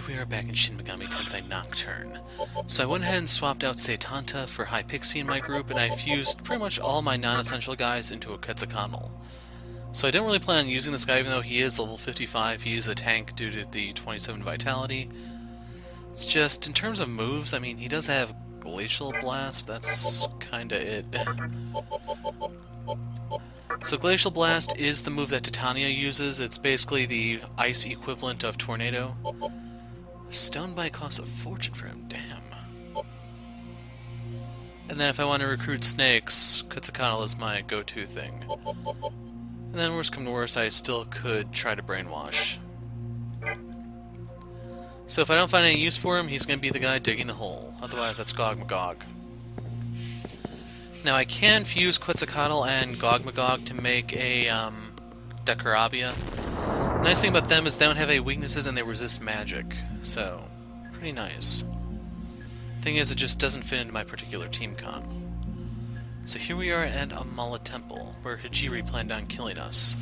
here we are back in Shin Megami Tensei Nocturne. So I went ahead and swapped out Satanta for High Pixie in my group, and I fused pretty much all my non-essential guys into a Quetzalcoatl. So I didn't really plan on using this guy, even though he is level 55. He is a tank due to the 27 vitality. It's just, in terms of moves, I mean, he does have Glacial Blast, but that's kinda it. So Glacial Blast is the move that Titania uses. It's basically the ice equivalent of Tornado. Stone Bite costs a fortune for him, damn. And then if I want to recruit snakes, Quetzalcoatl is my go-to thing. And then worst come to worst, I still could try to brainwash. So if I don't find any use for him, he's going to be the guy digging the hole. Otherwise, that's Gog Magog. Now I can fuse Quetzalcoatl and Gog Magog to make a Decarabia. The nice thing about them is they don't have any weaknesses and they resist magic, so pretty nice. Thing is, it just doesn't fit into my particular team comp. So here we are at Amala Temple, where Hijiri planned on killing us.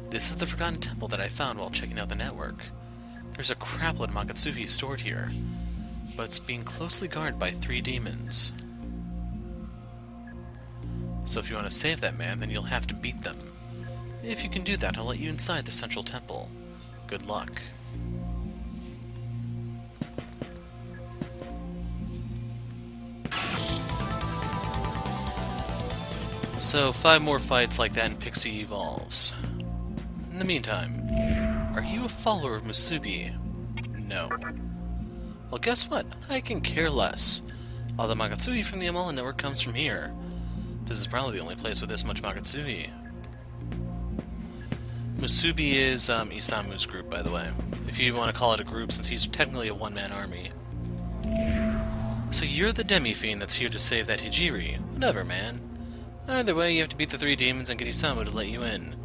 This is the Forgotten Temple that I found while checking out the network. There's a crapload of Makatsuhi stored here, but it's being closely guarded by 3 demons. So if you want to save that man, then you'll have to beat them. If you can do that, I'll let you inside the central temple. Good luck. So 5 more fights like that and Pixie evolves. In the meantime, are you a follower of Musubi? No. Well, guess what? I can care less. All the Makatsuhi from the Amala network comes from here. This is probably the only place with this much Makatsuhi. Musubi is Isamu's group, by the way. If you want to call it a group, since he's technically a one-man army. So you're the demi-fiend that's here to save that Hijiri. Whatever, man. Either way, you have to beat the 3 demons and get Isamu to let you in.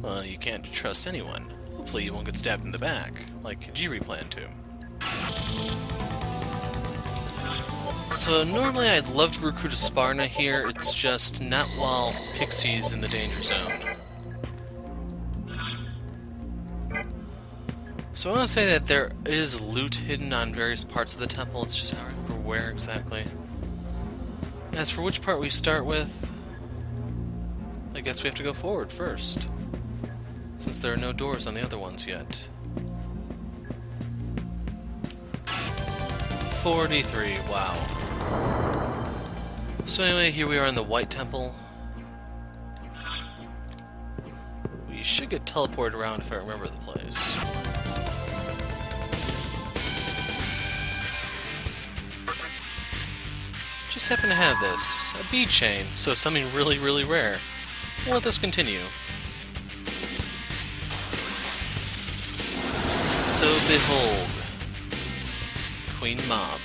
Well, you can't trust anyone. Hopefully you won't get stabbed in the back, like Hijiri planned to. So normally I'd love to recruit a Sparna here, it's just not while Pixie's in the danger zone. So I want to say that there is loot hidden on various parts of the temple, it's just I don't remember where exactly. As for which part we start with, I guess we have to go forward first, since there are no doors on the other ones yet. 43, wow. So anyway, here we are in the White Temple. We should get teleported around if I remember the place. Just happen to have this. A bead chain, so something really, really rare. We'll let this continue. So behold, Queen Mob.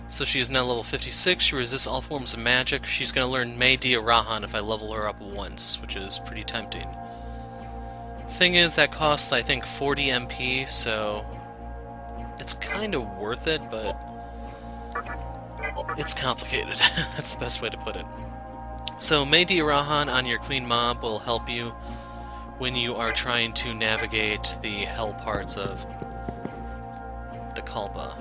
So she is now level 56, she resists all forms of magic. She's going to learn Mei Dia Rahan if I level her up once, which is pretty tempting. Thing is, that costs, I think, 40 MP, so it's kind of worth it, but it's complicated. That's the best way to put it. So Mei Dia Rahan on your Queen Mob will help you when you are trying to navigate the hell parts of the Kalpa.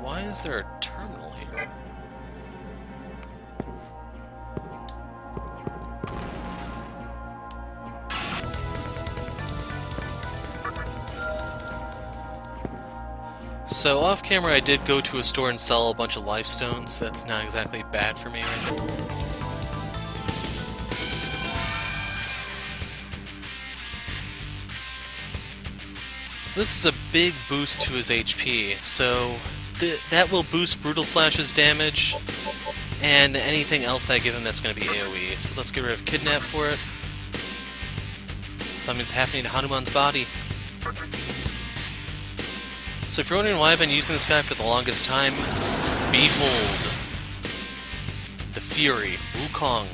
Why is there a terminal here? So off camera I did go to a store and sell a bunch of life stones. That's not exactly bad for me right now. So this is a big boost to his HP, so that will boost Brutal Slash's damage, and anything else that I give him that's going to be AoE. So let's get rid of Kidnap for it. Something's happening to Hanuman's body. So if you're wondering why I've been using this guy for the longest time, behold the Fury, Wukong.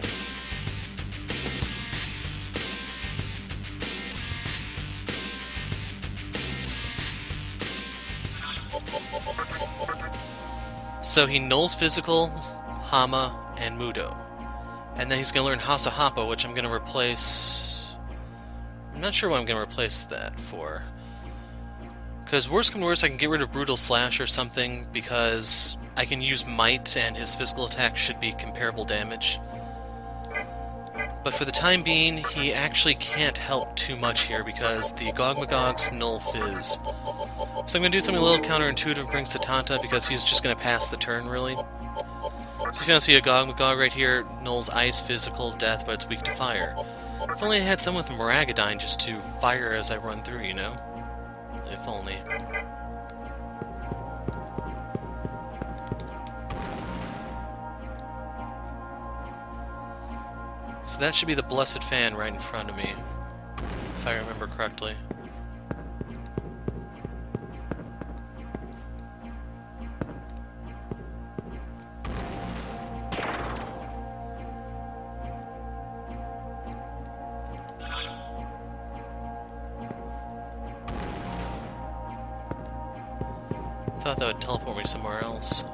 So he nulls physical, Hama, and Mudo. And then he's going to learn Hasa Hapa, which I'm going to replace... I'm not sure what I'm going to replace that for. Because worst come to worst, I can get rid of Brutal Slash or something, because I can use Might and his physical attack should be comparable damage. But for the time being, he actually can't help too much here because the Gogmagog's null Fizz. So I'm going to do something a little counterintuitive, bring Setanta, because he's just going to pass the turn, really. So if you want to see a Gogmagog right here, nulls Ice, Physical, Death, but it's weak to Fire. If only I had someone with Maragadine just to fire as I run through, you know? If only. So that should be the Blessed Fan right in front of me, if I remember correctly. I thought that would teleport me somewhere else.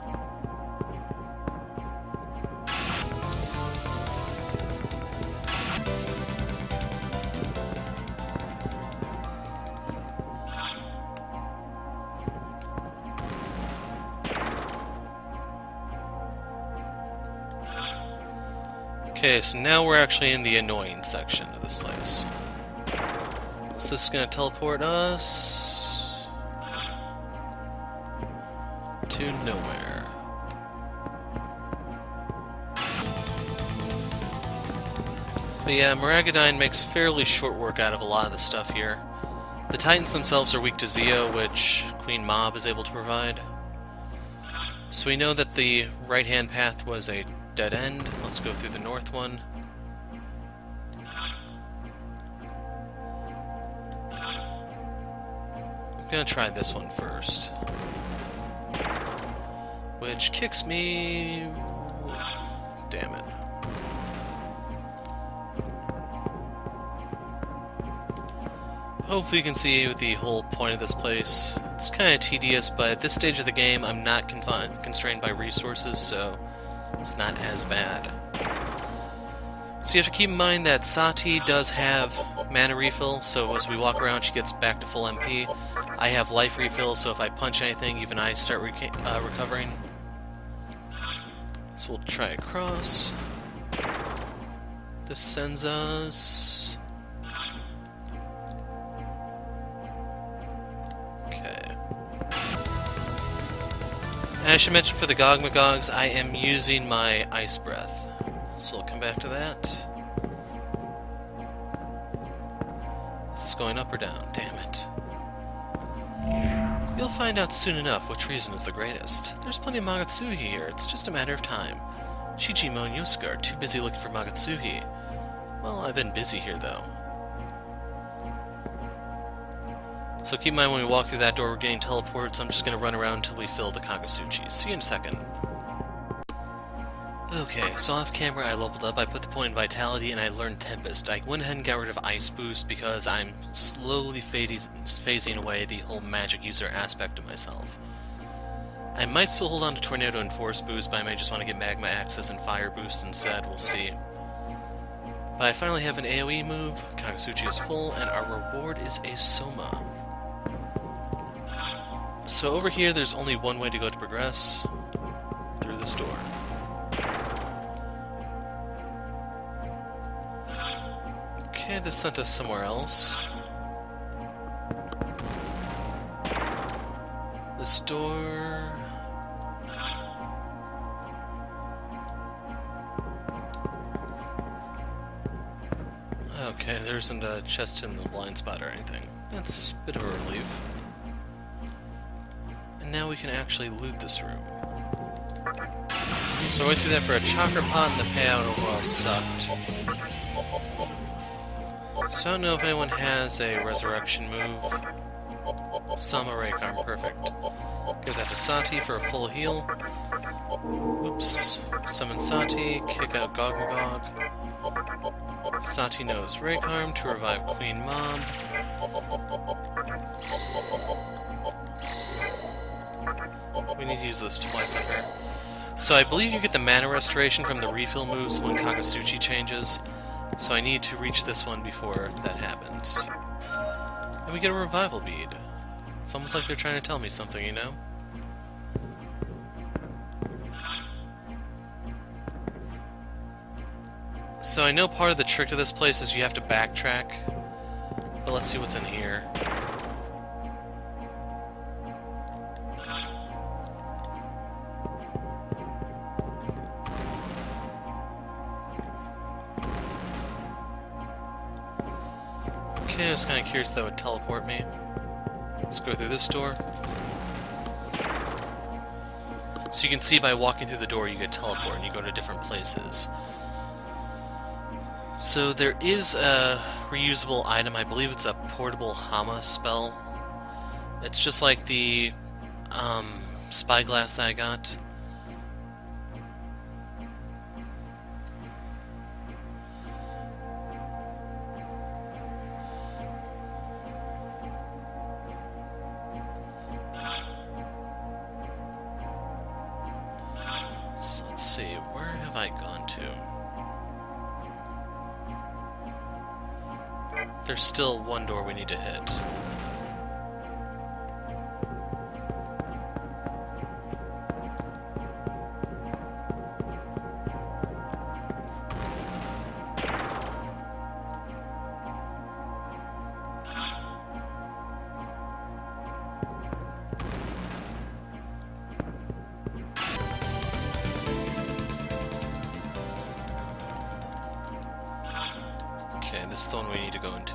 Okay, so now we're actually in the annoying section of this place. Is this gonna teleport us to nowhere? But yeah, Maragadine makes fairly short work out of a lot of the stuff here. The Titans themselves are weak to Zeo, which Queen Mob is able to provide. So we know that the right-hand path was a dead end. Let's go through the north one. I'm gonna try this one first. Which kicks me... Damn it. Hopefully you can see the whole point of this place. It's kind of tedious, but at this stage of the game I'm not constrained by resources, so it's not as bad. So you have to keep in mind that Sati does have mana refill, so as we walk around she gets back to full MP. I have life refill, so if I punch anything, even I start recovering. So we'll try across. This sends us... Okay. And I should mention for the Gogmagogs, I am using my Ice Breath. So we'll come back to that. Is this going up or down? Damn it. You'll find out soon enough which reason is the greatest. There's plenty of Magatsuhi here, it's just a matter of time. Shijimo and Yosuke are too busy looking for Magatsuhi. Well, I've been busy here, though. So keep in mind when we walk through that door we're getting teleported, so I'm just going to run around until we fill the Kagasuchi. See you in a second. Okay, so off camera I leveled up, I put the point in Vitality, and I learned Tempest. I went ahead and got rid of Ice Boost because I'm slowly phasing away the whole magic user aspect of myself. I might still hold on to Tornado and Force Boost, but I may just want to get Magma Access and Fire Boost instead, we'll see. But I finally have an AoE move, Kagasuchi is full, and our reward is a Soma. So over here there's only one way to go to progress, through this door. Okay, this sent us somewhere else. This door... Okay, there isn't a chest in the blind spot or anything. That's a bit of a relief. And now we can actually loot this room. So I went through that for a chakra pot and the payout overall sucked. So I don't know if anyone has a resurrection move. Sama Ray Arm, perfect. Give that to Sati for a full heal. Oops. Summon Sati, kick out Gogmagog. Sati knows Raycarm to revive Queen Mom. We need to use this twice on her. So I believe you get the mana restoration from the refill moves when Kakasuchi changes. So I need to reach this one before that happens. And we get a revival bead. It's almost like they're trying to tell me something, you know? So I know part of the trick to this place is you have to backtrack. But let's see what's in here. Okay, I was kind of curious if that would teleport me. Let's go through this door. So you can see by walking through the door you get teleported and you go to different places. So there is a reusable item, I believe it's a portable Hama spell. It's just like the spyglass that I got. So let's see, where have I gone to? There's still one door we need to hit. Okay, this is the one we need to go into.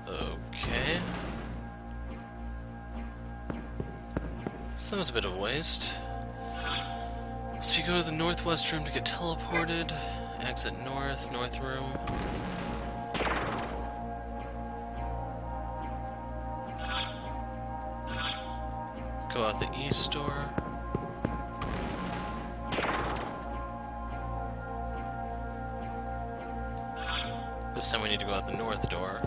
Okay. So that was a bit of a waste. So you go to the northwest room to get teleported. Exit north, north room. Go out the east door. This time we need to go out the north door.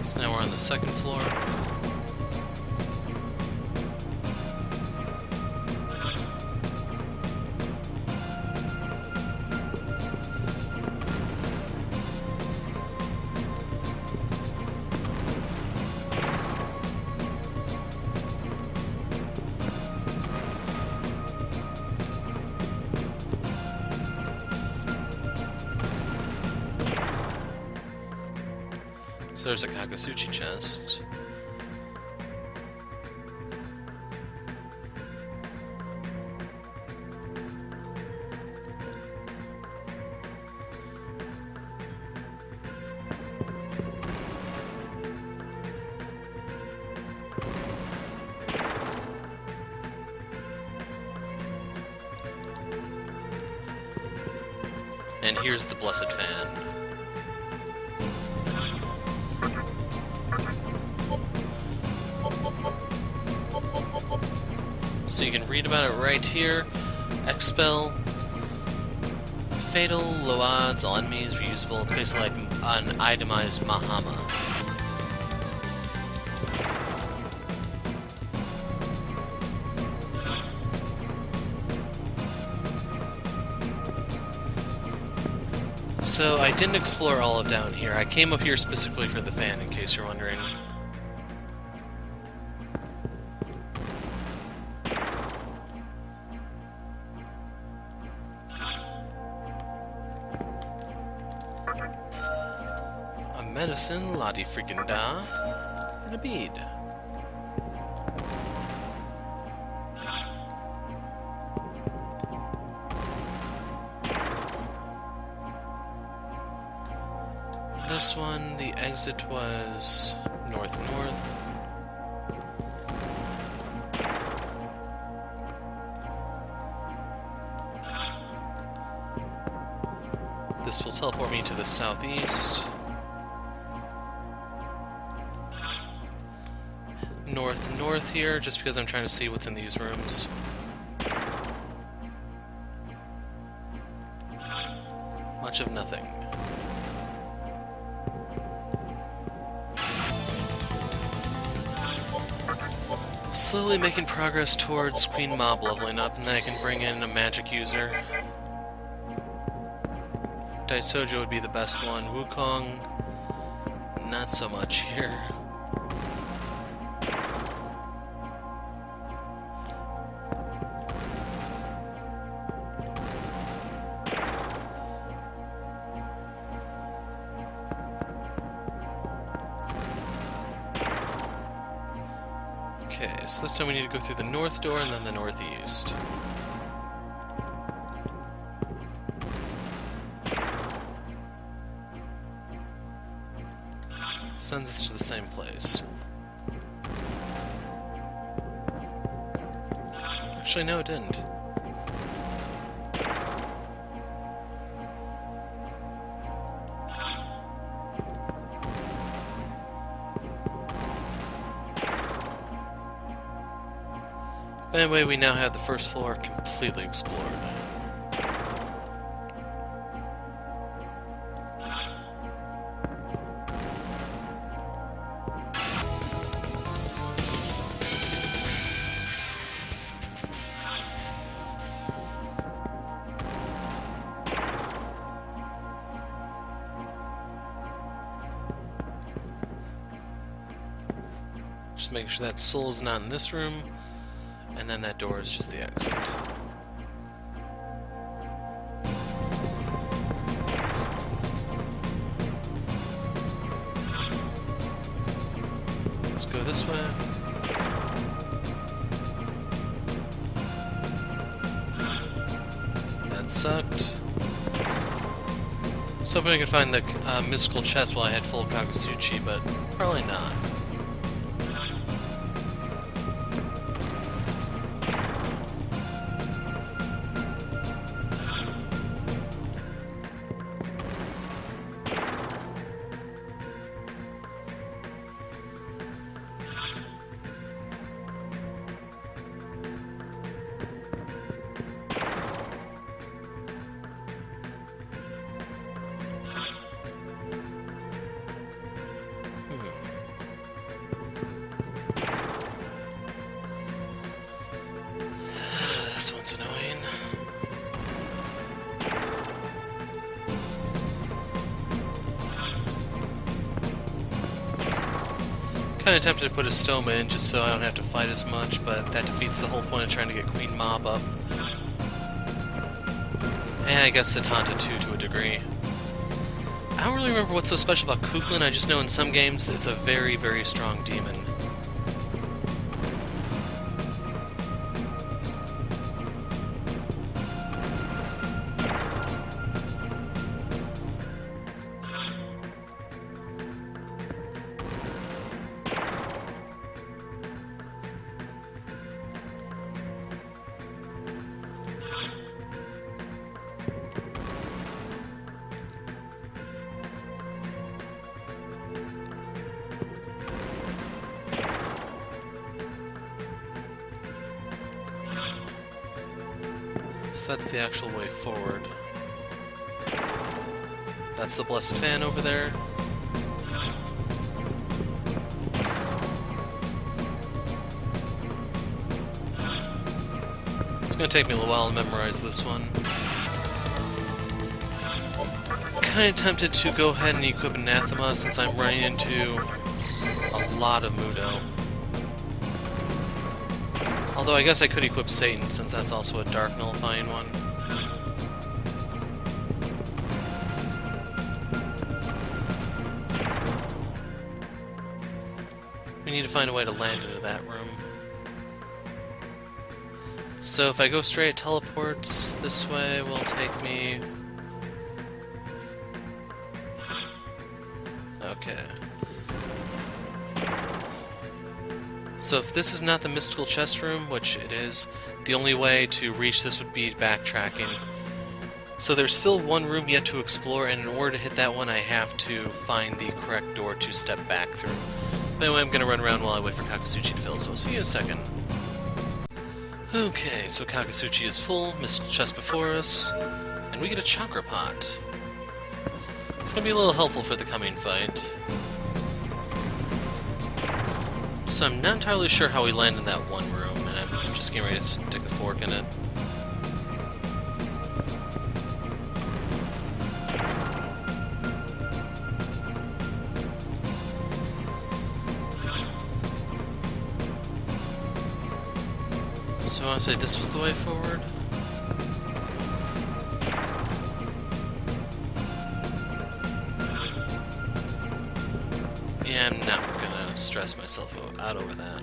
So now we're on the second floor. So there's a Kakasuchi chest. And here's the Blessed Fan. So you can read about it right here. Expel. Fatal, low odds, all enemies, reusable. It's basically like an itemized Mahama. So I didn't explore all of down here. I came up here specifically for the fan, in case you're wondering. Medicine, Lottie freaking da, and a bead. this one, the exit was north-north. This will teleport me to the southeast. North here, just because I'm trying to see what's in these rooms. Much of nothing. Slowly making progress towards Queen Mob leveling up, and then I can bring in a magic user. Daisojo would be the best one. Wukong, not so much here. Okay, so this time we need to go through the north door and then the northeast. Sends us to the same place. Actually, no, it didn't. But anyway, we now have the first floor completely explored. Just making sure that soul is not in this room, and then that door is just the exit. Let's go this way. That sucked. So hoping I can find the mystical chest while I had full Kagutsuchi, but probably not. This one's annoying. Kinda tempted to put a Stoma in just so I don't have to fight as much, but that defeats the whole point of trying to get Queen Mob up. And I guess Setanta too, to a degree. I don't really remember what's so special about Kukulin, I just know in some games it's a very, very strong demon. So that's the actual way forward. That's the Blessed Fan over there. It's gonna take me a little while to memorize this one. Kinda tempted to go ahead and equip Anathema since I'm running into a lot of Mudo. Although I guess I could equip Satan, since that's also a dark nullifying one. We need to find a way to land into that room. So if I go straight, teleports this way will take me... Okay. So if this is not the mystical chest room, which it is, the only way to reach this would be backtracking. So there's still one room yet to explore, and in order to hit that one, I have to find the correct door to step back through. But anyway, I'm going to run around while I wait for Kakasuchi to fill, so we'll see you in a second. Okay, so Kakasuchi is full, mystical chest before us, and we get a chakra pot. It's going to be a little helpful for the coming fight. So I'm not entirely sure how we land in that one room, and I'm just getting ready to stick a fork in it. So I want to say this was the way forward? Yeah, I'm not gonna stress myself out over that.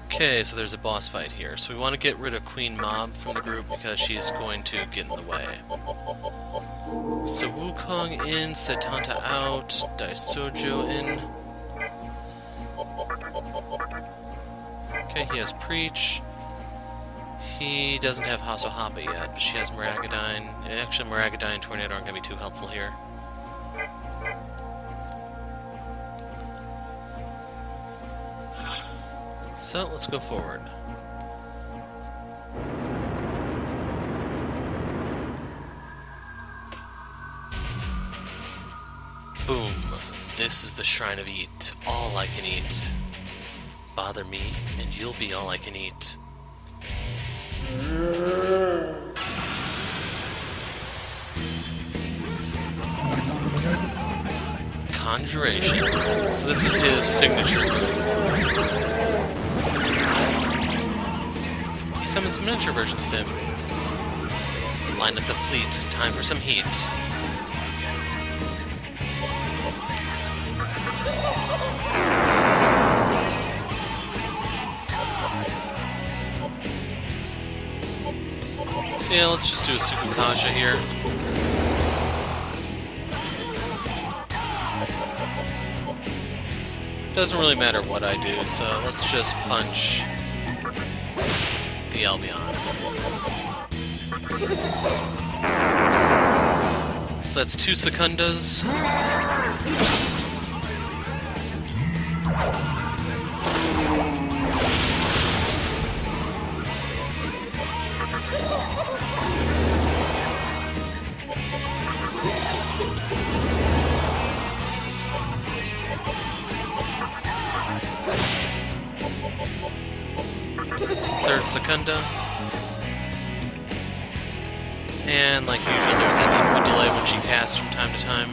Okay, so there's a boss fight here. So we want to get rid of Queen Mob from the group because she's going to get in the way. So Wukong in, Setanta out, Daisojo in. Okay, he has Preach. He doesn't have Hasohapa yet, but she has Maragadine. Actually, Maragadine and Tornado aren't going to be too helpful here. So, let's go forward. Boom. This is the Shrine of Eat. All I can eat. Bother me, and you'll be all I can eat. Conjuration. So this is his signature move. He summons miniature versions of him. Line up the fleet. Time for some heat. So yeah, let's just do a Sukukasha here. Doesn't really matter what I do, so let's just punch the Albion. So that's 2 Secundas. Third Secunda. And like usual, there's that input delay when she casts from time to time.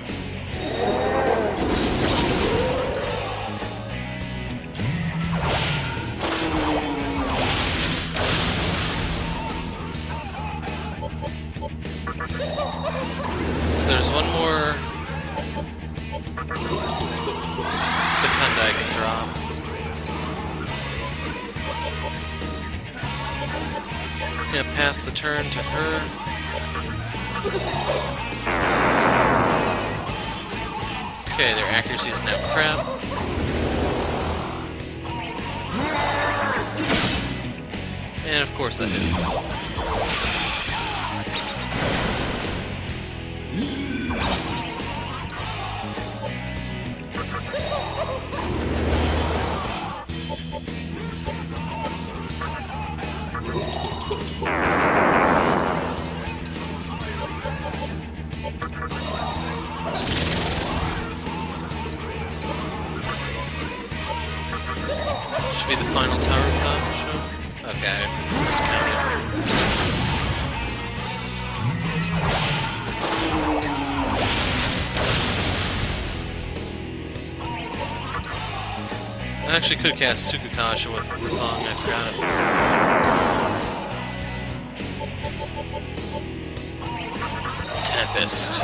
So there's one more Secunda I can drop. Gonna pass the turn to her. Okay, their accuracy is now crap. And of course that hits. Should be the final tower show? Okay, miscounted. I actually could cast Sukukasha with Wukong, I forgot it. Tempest.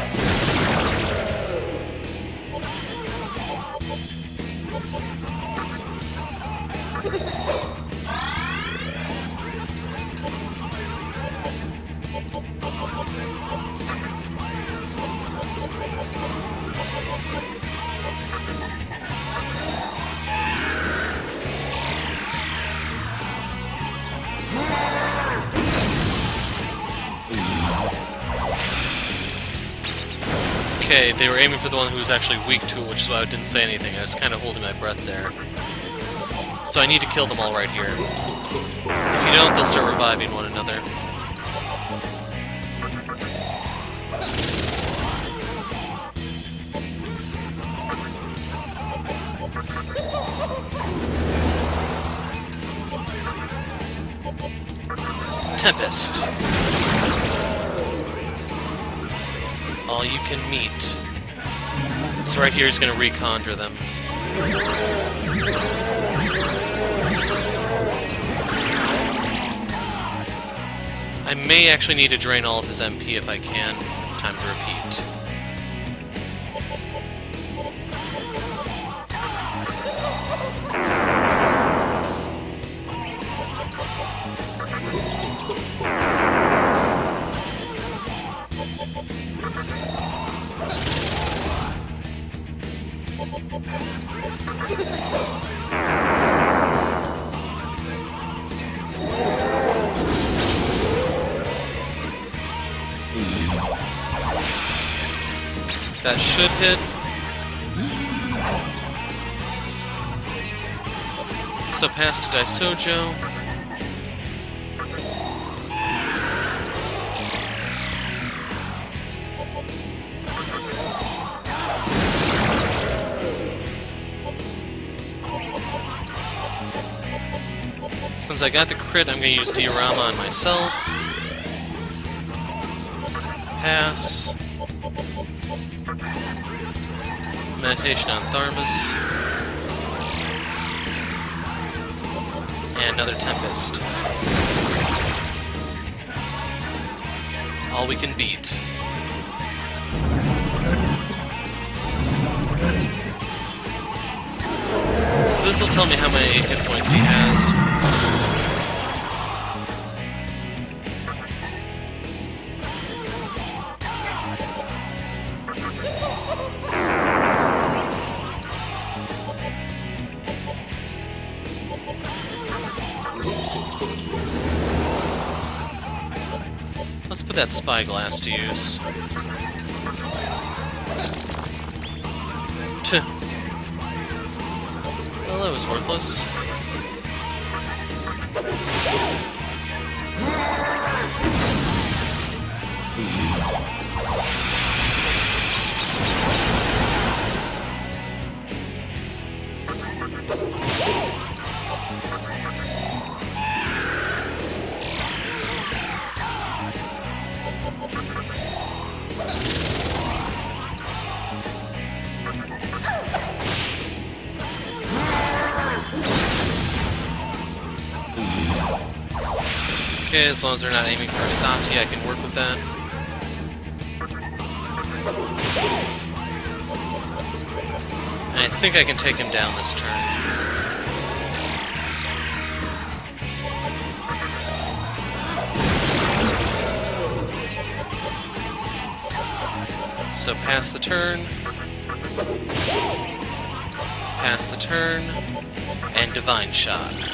Okay, they were aiming for the one who was actually weak to it, which is why I didn't say anything. I was kind of holding my breath there. So I need to kill them all right here. If you don't, they'll start reviving one another. Tempest. All you can meet. So right here he's going to reconjure them. I may actually need to drain all of his MP if I can. Time to repeat. That should hit. So past Daisojo. Since I got the crit, I'm going to use Diorama on myself. Pass. Meditation on Tharmas. And another Tempest. All we can beat. So this will tell me how many hit points he has. Let's put that spyglass to use. Well, that was worthless. Okay, as long as they're not aiming for Sati, I can work with that. And I think I can take him down this turn. So pass the turn. Pass the turn. And Divine Shot.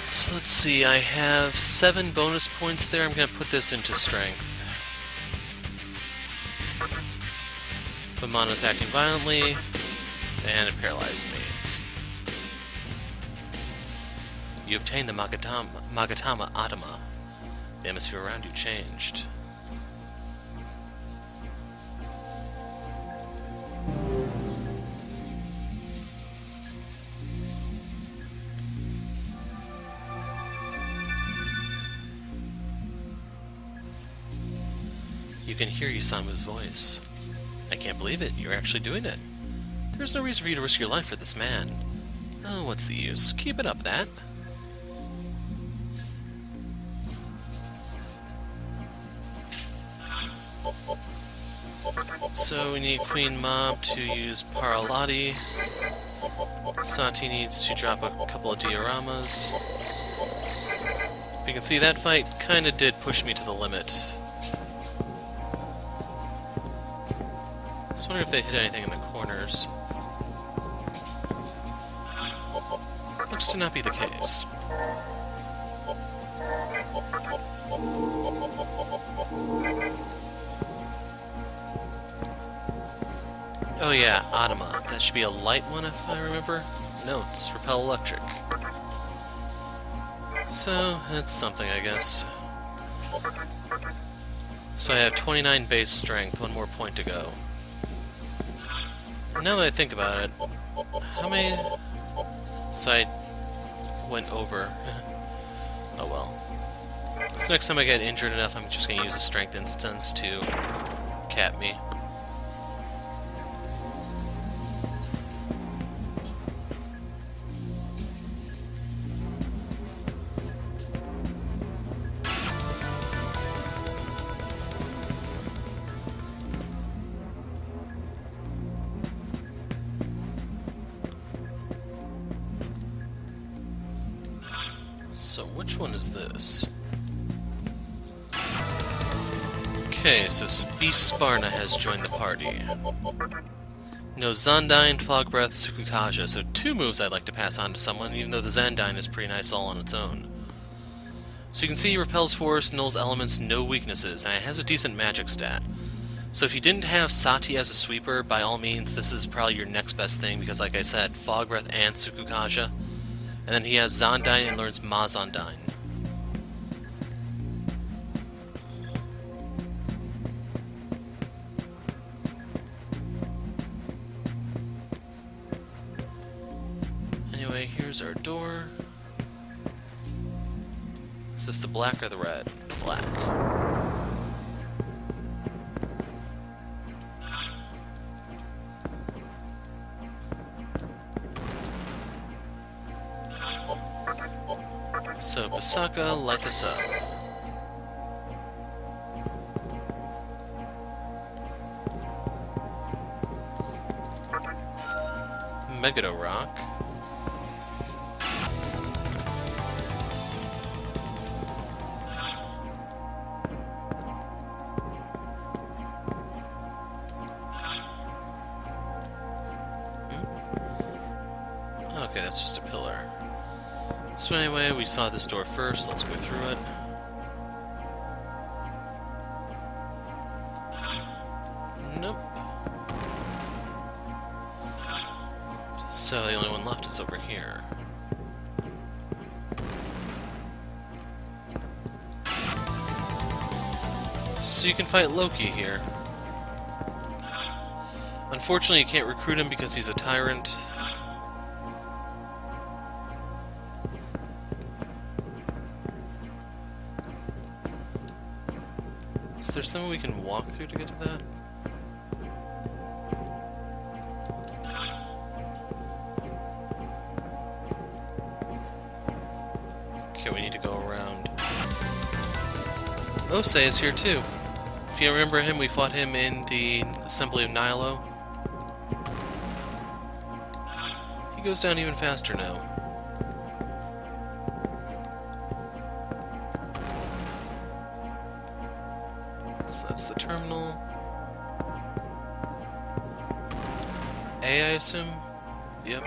So let's see, I have 7 bonus points there. I'm going to put this into Strength. But Mana's acting violently, and it paralyzed me. You obtained the Magatama Atama. The atmosphere around you changed. You can hear Yusamu's voice. I can't believe it. You're actually doing it. There's no reason for you to risk your life for this man. Oh, what's the use? Keep it up, that. So we need Queen Mob to use Paralati. Sati needs to drop a couple of dioramas. You can see that fight kinda did push me to the limit. Just wondering if they hit anything in the corners. looks to not be the case. Oh yeah, Adama. That should be a light one if I remember. No, it's repel electric. So, it's something, I guess. So I have 29 base strength, one more point to go. Now that I think about it, how many... So I went over. Oh well. So next time I get injured enough, I'm just going to use a strength instance to cap me. So which one is this? Okay, so Beast Sparna has joined the party. No, Zandyne, Fog Breath, Tsukikaja, so two moves I'd like to pass on to someone, even though the Zandyne is pretty nice all on its own. So you can see he repels force, nulls elements, no weaknesses, and it has a decent magic stat. So if you didn't have Sati as a sweeper, by all means, this is probably your next best thing, because like I said, Fog Breath and Tsukikaja. And then he has Zondyne and learns Mazondyne. Anyway, here's our door. Is this the black or the red? Black. So, Basaka, light us up. Megado Rock. Okay, that's just a pillar. So anyway, we saw this door first, let's go through it. Nope. So the only one left is over here. So you can fight Loki here. Unfortunately, you can't recruit him because he's a tyrant. Is there something we can walk through to get to that? Okay, we need to go around. Osei is here too. If you remember him, we fought him in the Assembly of Nihilo. He goes down even faster now. So that's the terminal. A, I assume? Yep.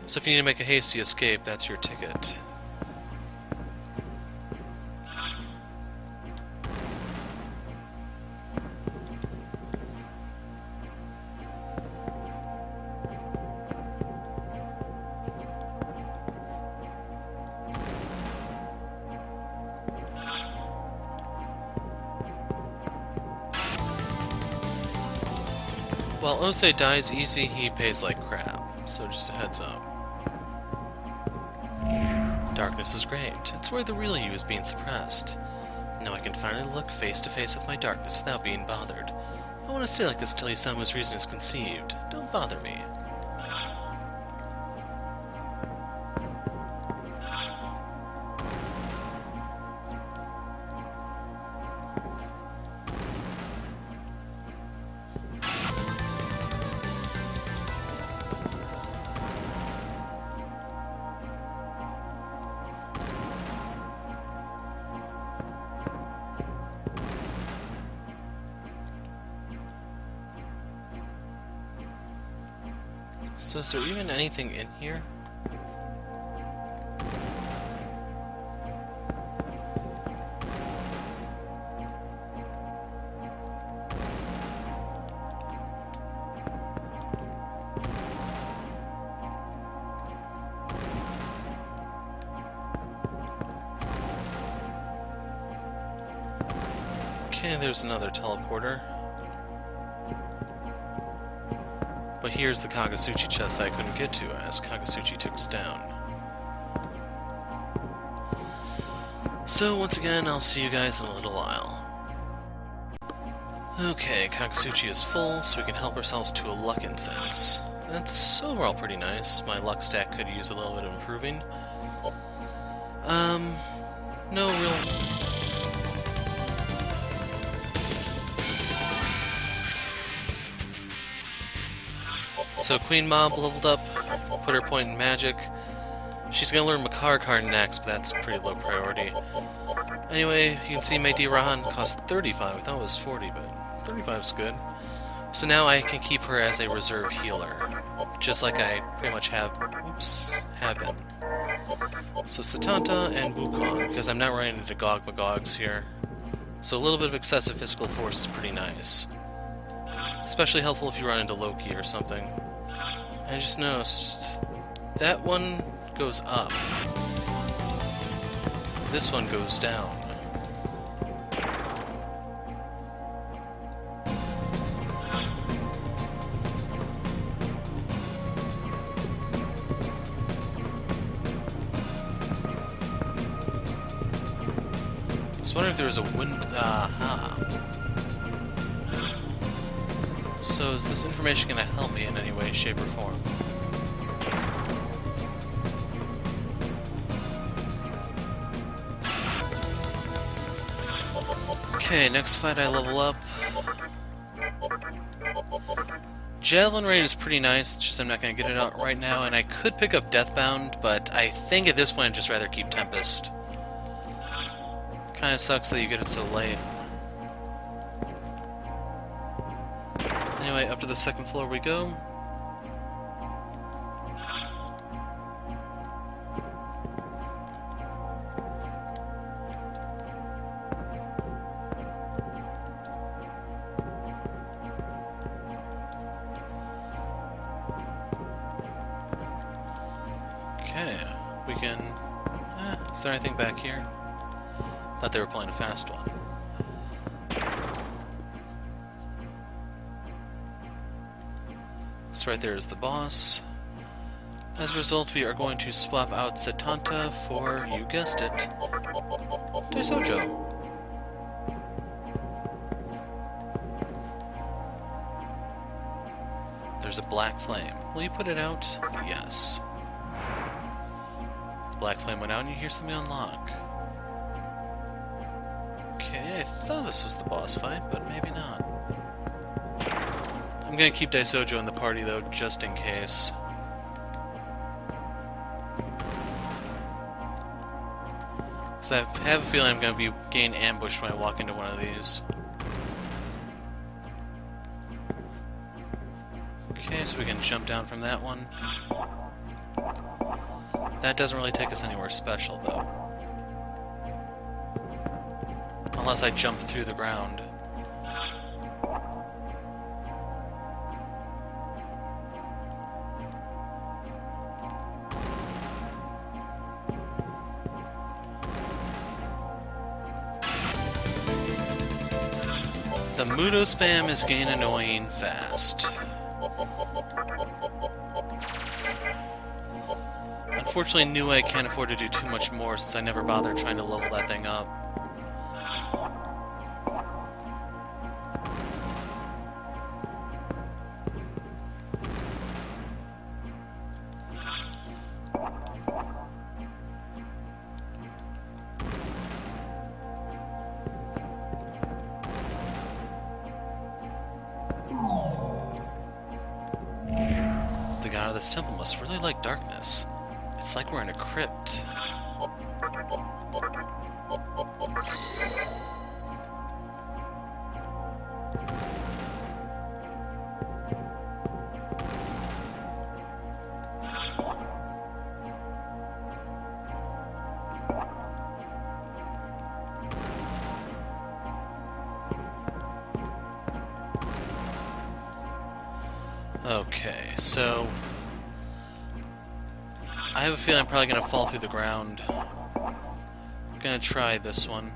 So if you need to make a hasty escape, that's your ticket. While Osei dies easy, he pays like crap, so just a heads up. Darkness is great. It's where the real you is being suppressed. Now I can finally look face to face with my darkness without being bothered. I want to stay like this until Isamu's reason is conceived. Don't bother me. So is there even anything in here? Okay, there's another teleporter. But here's the Kagasuchi chest that I couldn't get to as Kagasuchi took us down. So once again, I'll see you guys in a little while. Okay, Kagasuchi is full, so we can help ourselves to a luck incense. That's overall pretty nice. My luck stack could use a little bit of improving. No real... So Queen Mob leveled up, put her point in magic. She's gonna learn Makar card next, but that's pretty low priority. Anyway, you can see my D-Rahan cost 35. I thought it was 40, but 35 is good. So now I can keep her as a reserve healer, just like I pretty much have been. So Satanta and Wukong, because I'm not running into Gog Magogs here. So a little bit of excessive physical force is pretty nice. Especially helpful if you run into Loki or something. I just noticed that one goes up. This one goes down. I was wondering if there was a wind. Aha. So is this information going to help me in any way, shape, or form? Okay, next fight I level up. Javelin Raid is pretty nice, it's just I'm not going to get it out right now, and I could pick up Deathbound, but I think at this point I'd just rather keep Tempest. Kinda sucks that you get it so late. Anyway, up to the second floor we go. Okay, we can... is there anything back here? Thought they were playing a fast one. So right there is the boss. As a result, we are going to swap out Satanta for, you guessed it, Daisojo. There's a black flame. Will you put it out? Yes. The black flame went out and you hear something unlock. Okay, I thought this was the boss fight, but maybe not. I'm gonna keep Daisojo in the party though, just in case. Because I have a feeling I'm gonna be getting ambushed when I walk into one of these. Okay, so we can jump down from that one. That doesn't really take us anywhere special though. Unless I jump through the ground. The Mudo spam is getting annoying fast. Unfortunately, New Egg can't afford to do too much more since I never bothered trying to level that thing up. The god of this temple must really like darkness. It's like we're in a crypt. Okay, so I have a feeling I'm probably going to fall through the ground. I'm going to try this one.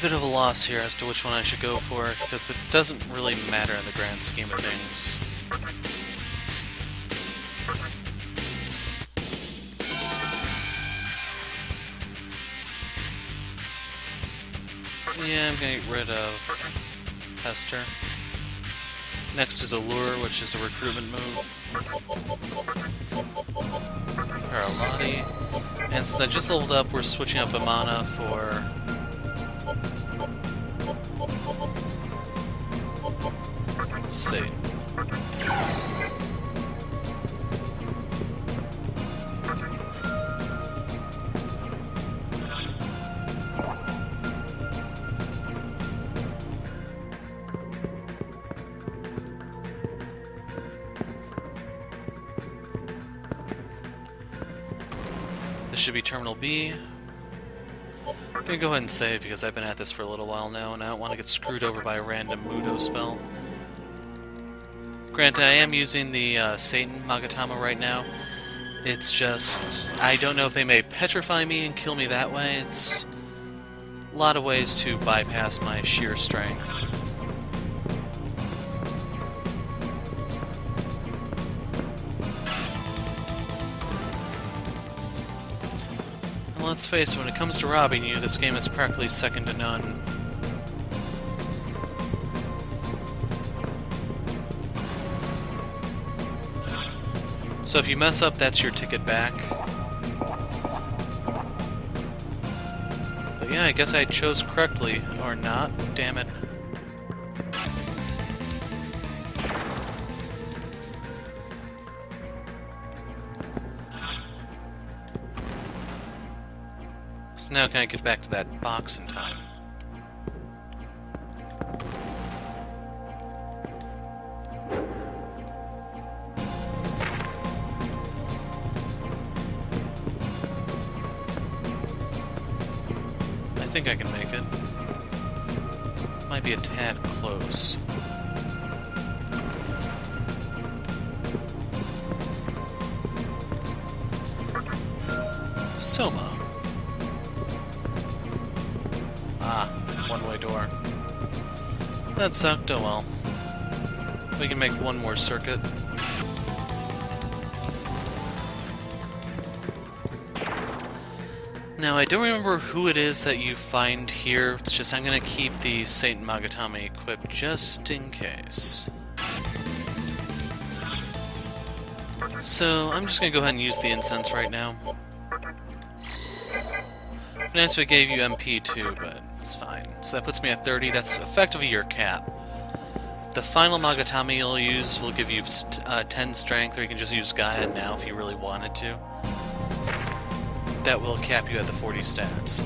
bit of a loss here as to which one I should go for, because it doesn't really matter in the grand scheme of things. Yeah, I'm gonna get rid of Hester. Next is Allure, which is a recruitment move. Paralati. And since I just leveled up, we're switching up Amala for... Satan. This should be Terminal B. I'm gonna go ahead and save because I've been at this for a little while now and I don't want to get screwed over by a random Mudo spell. Granted, I am using the Satan Magatama right now. It's just, I don't know if they may petrify me and kill me that way. It's a lot of ways to bypass my sheer strength. And let's face it, when it comes to robbing you, this game is practically second to none. So if you mess up, that's your ticket back. But yeah, I guess I chose correctly, or not. Damn it. So now can I get back to that box in time? I think I can make it. Might be a tad close. Soma. Ah, one-way door. That sucked, oh well. We can make one more circuit. Now, I don't remember who it is that you find here, it's just I'm gonna keep the Satan Magatama equipped just in case. So, I'm just gonna go ahead and use the incense right now. Nice if it gave you MP too, but it's fine. So that puts me at 30, that's effectively your cap. The final Magatama you'll use will give you 10 strength, or you can just use Gaia now if you really wanted to. That will cap you at the 40 stats.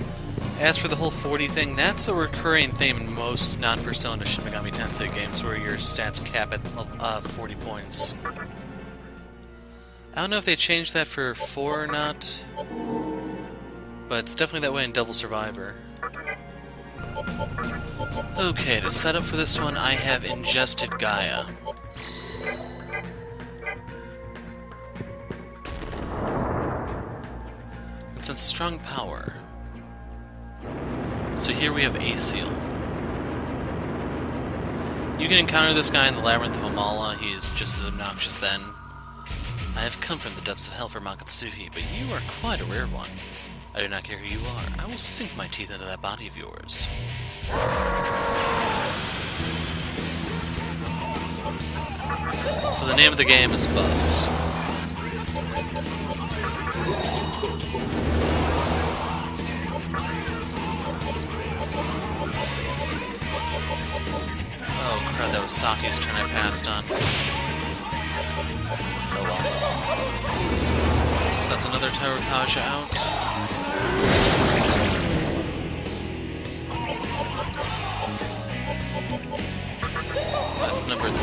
As for the whole 40 thing, that's a recurring theme in most non-Persona Shin Megami Tensei games where your stats cap at 40 points. I don't know if they changed that for 4 or not, but it's definitely that way in Devil Survivor. Okay, to set up for this one, I have ingested Gaia. Sense strong power. So here we have Aciel. You can encounter this guy in the Labyrinth of Amala. He is just as obnoxious then. I have come from the depths of hell for Makatsuhi, but you are quite a rare one. I do not care who you are. I will sink my teeth into that body of yours. So the name of the game is Buffs. Oh crap, that was Saki's turn I passed on. Oh well. So that's another Terakaja out. That's number 3.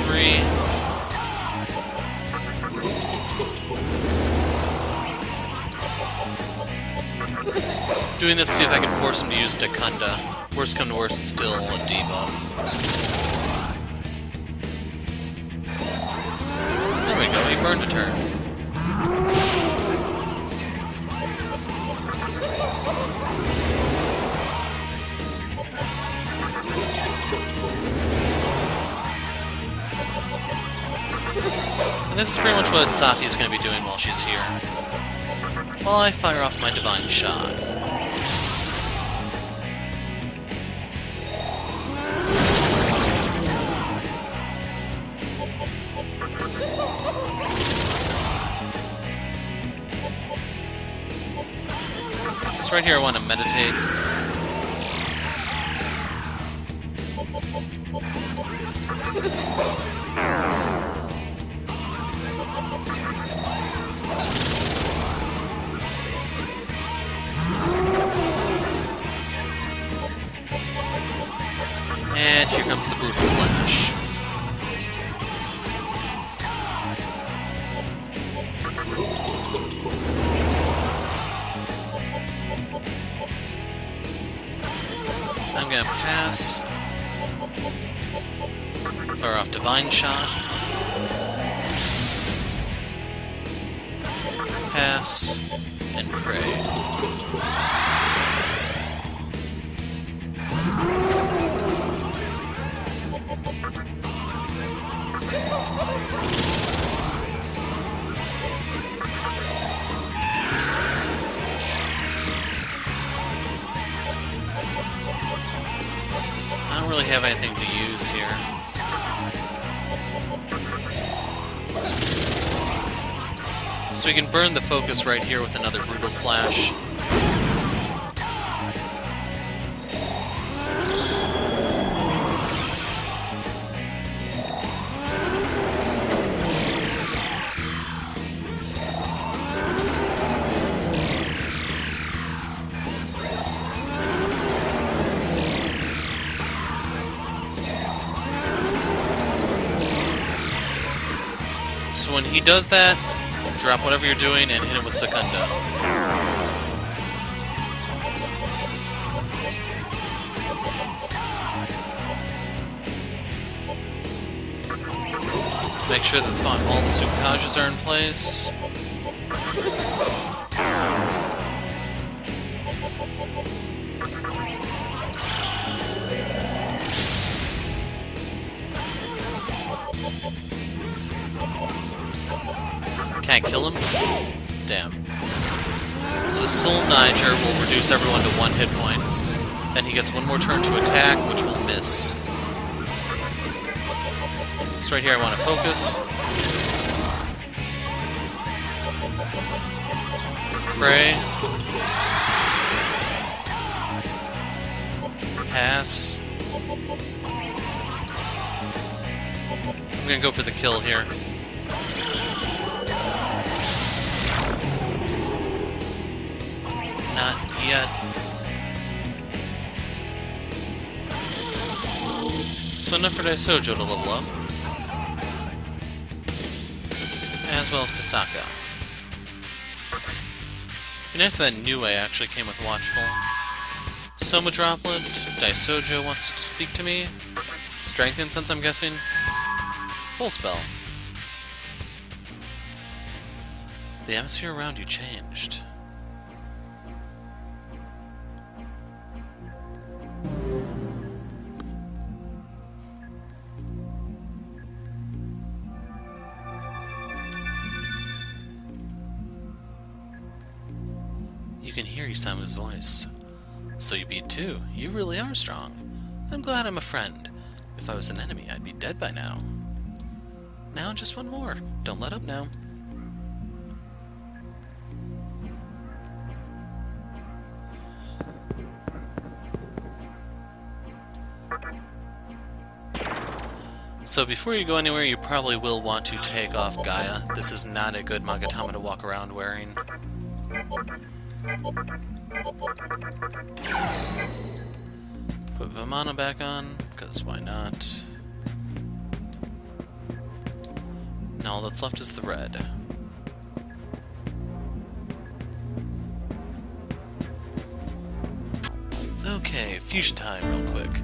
Doing this to see if I can force him to use Dakunda. Worst come to worst, it's still a debuff. There we go, he burned a turn. And this is pretty much what Sati is going to be doing while she's here. While I fire off my Divine Shot. So right here I want to meditate. And here comes the Brutal Slash. I'm gonna pass. Fire off Divine Shot. Pass. And pray. I don't really have anything to use here. So we can burn the focus right here with another Brutal Slash. So when he does that, drop whatever you're doing and hit him with Secunda. Make sure that all the Tsukages are in place. Can't kill him? Damn. So Soul Niger will reduce everyone to 1 hit point. Then he gets 1 more turn to attack, which will miss. So right here I want to focus. Pray. Pass. I'm gonna go for the kill here. Not yet. So enough for Daisojo to level up. As well as Pisaka. Be nice if that Nue actually came with Watchful. Soma Droplet, Daisojo wants to speak to me. Strengthen, since I'm guessing. Full spell. The atmosphere around you changed. You can hear Isamu's voice. So you beat 2. You really are strong. I'm glad I'm a friend. If I was an enemy, I'd be dead by now. Now just 1 more. Don't let up now. So before you go anywhere, you probably will want to take off Gaia. This is not a good Magatama to walk around wearing. Put Vimana back on, because why not? Now all that's left is the red. Okay, fusion time real quick.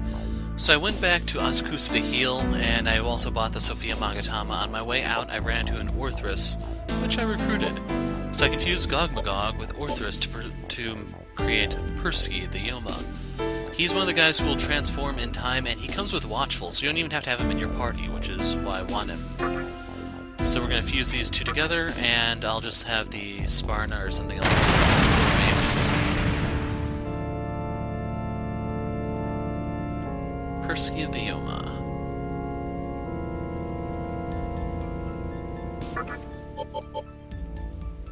So I went back to Asakusa to heal, and I also bought the Sophia Magatama. On my way out, I ran into an Orthrus, which I recruited. So I confused Gogmagog with Orthrus to create Persky, the Yoma. He's one of the guys who will transform in time, and he comes with Watchful, so you don't even have to have him in your party, which is why I want him. So we're going to fuse these two together, and I'll just have the Sparna or something else. Persky of the Yoma.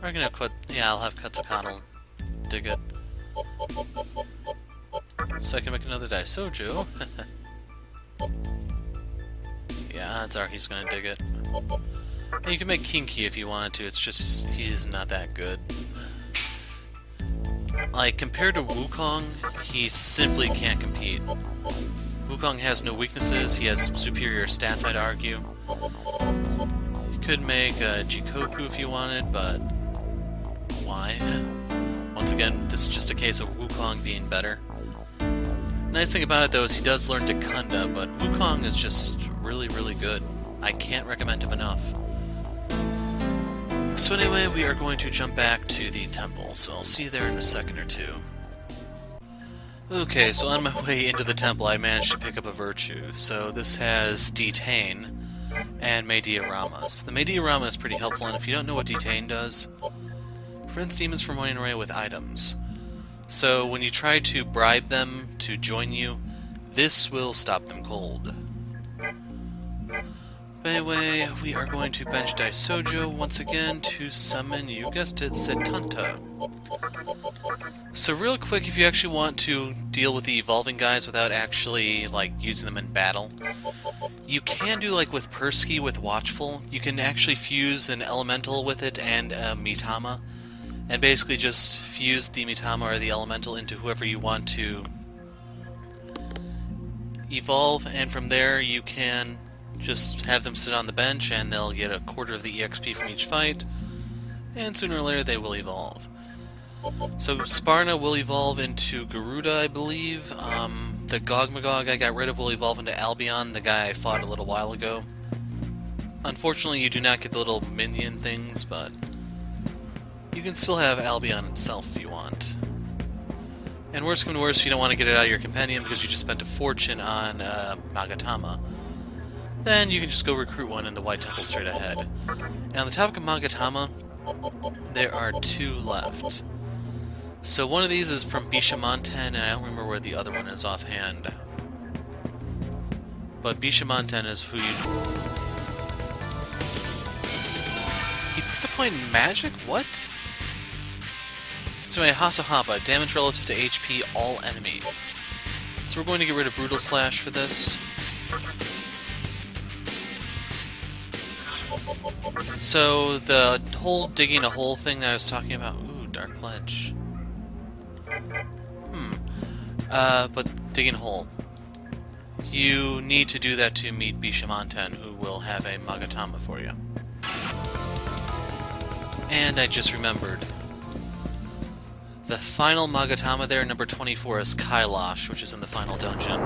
We're gonna quit. Yeah, I'll have Quetzalcoatl dig it. So I can make another Daisoju. Yeah, odds are he's gonna dig it. And you can make Kinky if you wanted to, it's just he's not that good. Like, compared to Wukong, he simply can't compete. Wukong has no weaknesses, he has superior stats, I'd argue. You could make Jikoku if you wanted, but why? Once again, this is just a case of Wukong being better. Nice thing about it, though, is he does learn to Kunda, but Wukong is just really, really good. I can't recommend him enough. So anyway, we are going to jump back to the temple, so I'll see you there in a second or two. Okay, so on my way into the temple, I managed to pick up a virtue. So this has Detain and Mei Diorama. So the Mei Diorama is pretty helpful, and if you don't know what Detain does, prevents demons from running away with items. So when you try to bribe them to join you, this will stop them cold. But anyway, we are going to bench Daisojo once again to summon, you guessed it, Setanta. So real quick, if you actually want to deal with the evolving guys without actually, like, using them in battle, you can do like with Persky with Watchful. You can actually fuse an elemental with it and a Mitama, and basically just fuse the Mitama or the elemental into whoever you want to evolve, and from there you can just have them sit on the bench and they'll get a quarter of the EXP from each fight, and sooner or later they will evolve. So Sparna will evolve into Garuda, I believe. The Gogmagog I got rid of will evolve into Albion, the guy I fought a little while ago. Unfortunately, you do not get the little minion things, but you can still have Albion itself if you want. And worse come to worse, you don't want to get it out of your compendium because you just spent a fortune on Magatama. Then you can just go recruit one in the White Temple straight ahead. And on the topic of Magatama, there are two left. So one of these is from Bishamonten, and I don't remember where the other one is offhand. But Bishamonten is who you... He put the point in magic? What? So anyway, Hasohapa, damage relative to HP all enemies. So we're going to get rid of Brutal Slash for this. So the whole digging a hole thing that I was talking about... Ooh, Dark Pledge. But digging a hole. You need to do that to meet Bishamonten, who will have a Magatama for you. And I just remembered. The final Magatama there, number 24, is Kailash, which is in the final dungeon.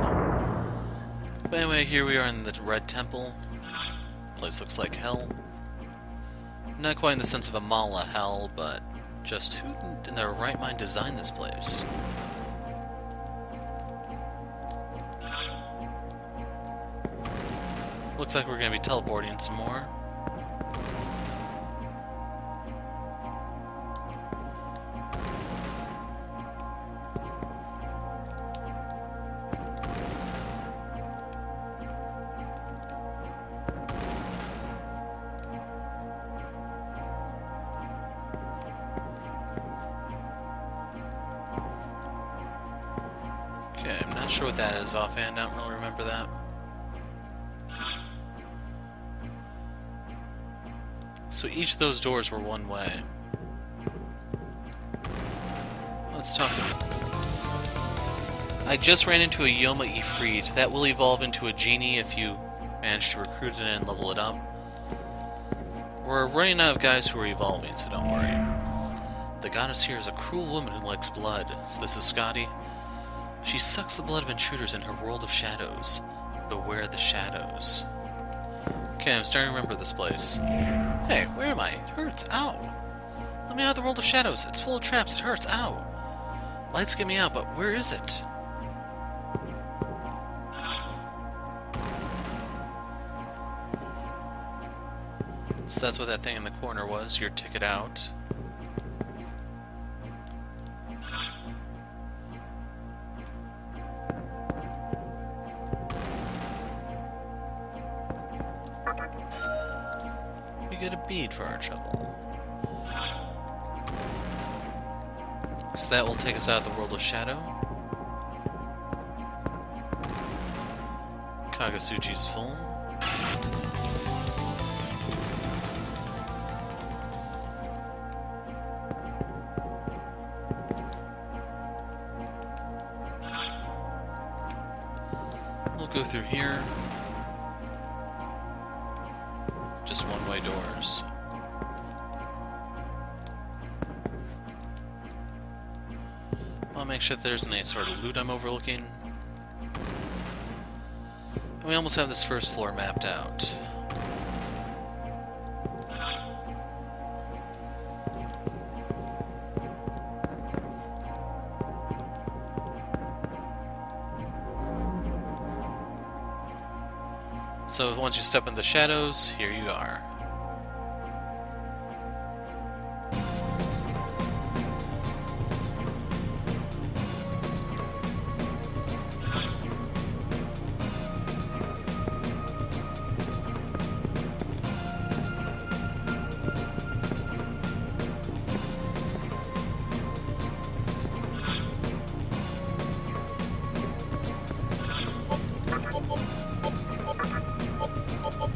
But anyway, here we are in the Red Temple. Place looks like hell. Not quite in the sense of Amala hell, but just who in their right mind designed this place? Looks like we're going to be teleporting some more. Okay, I'm not sure what that is offhand, I don't really remember that. So each of those doors were one way. Let's talk about... I just ran into a Yoma Ifrit. That will evolve into a genie if you manage to recruit it and level it up. We're running out of guys who are evolving, so don't worry. The goddess here is a cruel woman who likes blood. So this is Scotty. She sucks the blood of intruders in her world of shadows. Beware the shadows. Okay, I'm starting to remember this place. Hey, where am I? It hurts. Ow! Let me out of the world of shadows. It's full of traps. It hurts. Ow! Lights get me out, but where is it? So that's what that thing in the corner was, your ticket out. We get a bead for our trouble. So that will take us out of the world of shadow. Kagasuchi's full. We'll go through here. Just one-way doors. I'll make sure that there isn't any sort of loot I'm overlooking. And we almost have this first floor mapped out. So once you step in the shadows, here you are.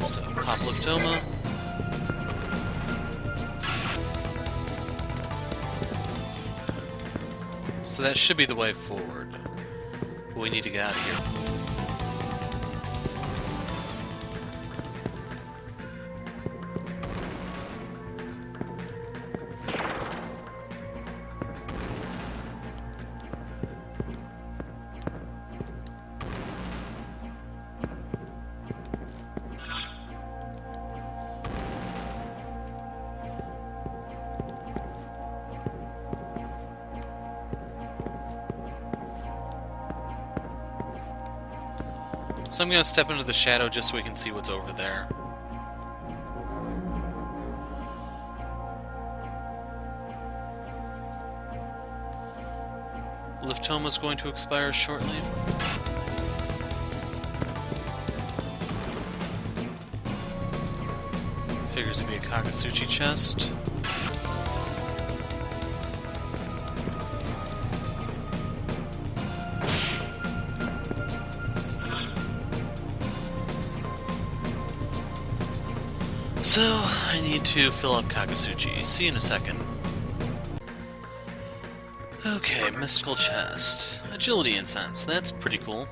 So, pop Liftoma. So that should be the way forward. But we need to get out of here. So I'm going to step into the shadow just so we can see what's over there. Liftoma's going to expire shortly. Figures to be a Kagasuchi chest. So, I need to fill up Kagasuchi. See you in a second. Okay, mystical chest. Agility incense. That's pretty cool.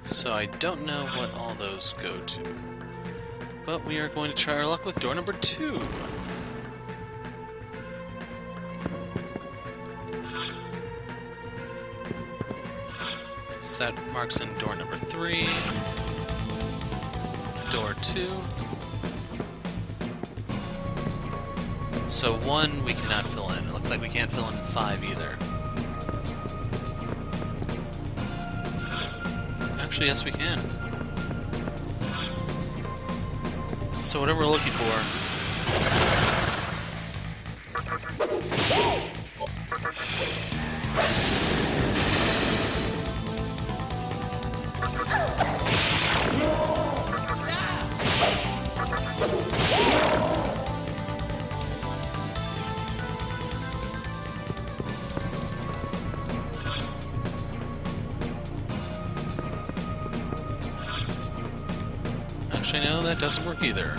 So I don't know what all those go to. But we are going to try our luck with door number 2. So that marks in door number 3. Door 2. So 1 we cannot fill in. It looks like we can't fill in 5 either. Actually, yes we can. So whatever we're looking for. Actually, no, that doesn't work either.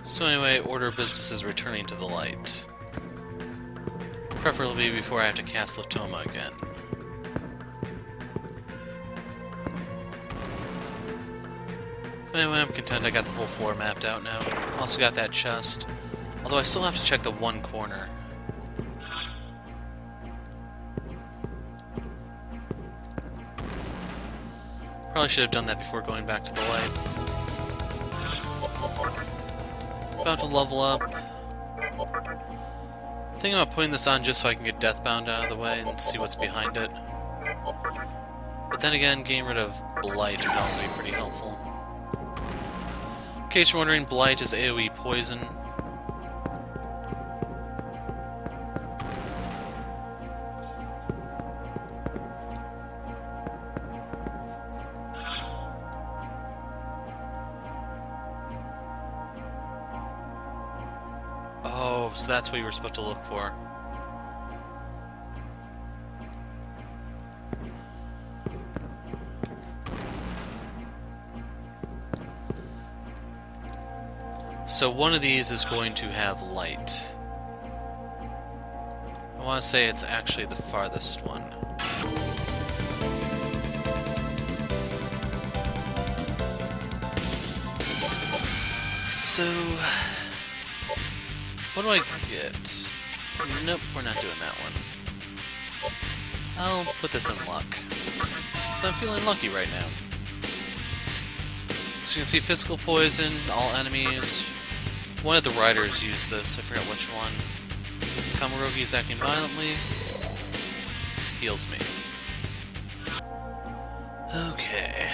So anyway, order of business is returning to the light. Preferably before I have to cast Liftoma again. Anyway, I'm content I got the whole floor mapped out now. Also got that chest. Although I still have to check the one corner. Probably should have done that before going back to the light. About to level up. thinking about putting this on just so I can get Deathbound out of the way and see what's behind it. But then again, getting rid of Blight would also be pretty helpful. In case you're wondering, Blight is AoE poison. Oh, so that's what you were supposed to look for. So one of these is going to have light. I want to say it's actually the farthest one. So, what do I get? Nope, we're not doing that one. I'll put this in luck. So I'm feeling lucky right now. So you can see physical poison, all enemies. One of the riders used this, I forgot which one. Kamarogi's acting violently. Heals me. Okay,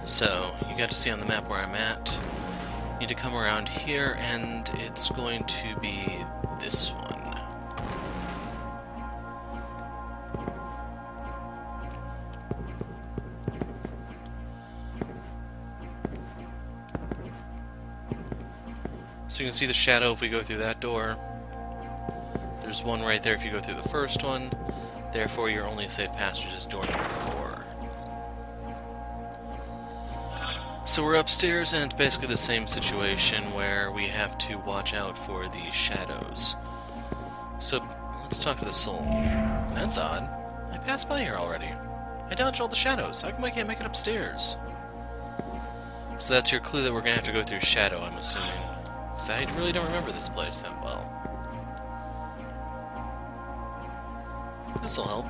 so you got to see on the map where I'm at. Need to come around here, and it's going to be this one. So you can see the shadow if we go through that door. There's one right there if you go through the first one. Therefore, your only safe passage is door number 4. So we're upstairs, and it's basically the same situation where we have to watch out for the shadows. So let's talk to the soul. That's odd. I passed by here already. I dodged all the shadows. How come I can't make it upstairs? So that's your clue that we're going to have to go through shadow, I'm assuming. So I really don't remember this place that well. This'll help.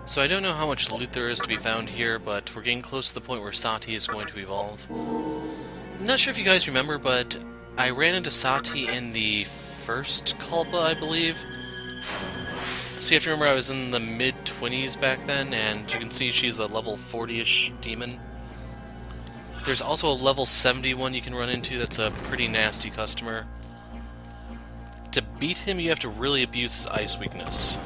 So I don't know how much loot there is to be found here, but we're getting close to the point where Sati is going to evolve. I'm not sure if you guys remember, but I ran into Sati in the first Kalpa, I believe. So you have to remember I was in the mid-20s back then, and you can see she's a level 40-ish demon. There's also a level 70 one you can run into that's a pretty nasty customer. To beat him, you have to really abuse his ice weakness.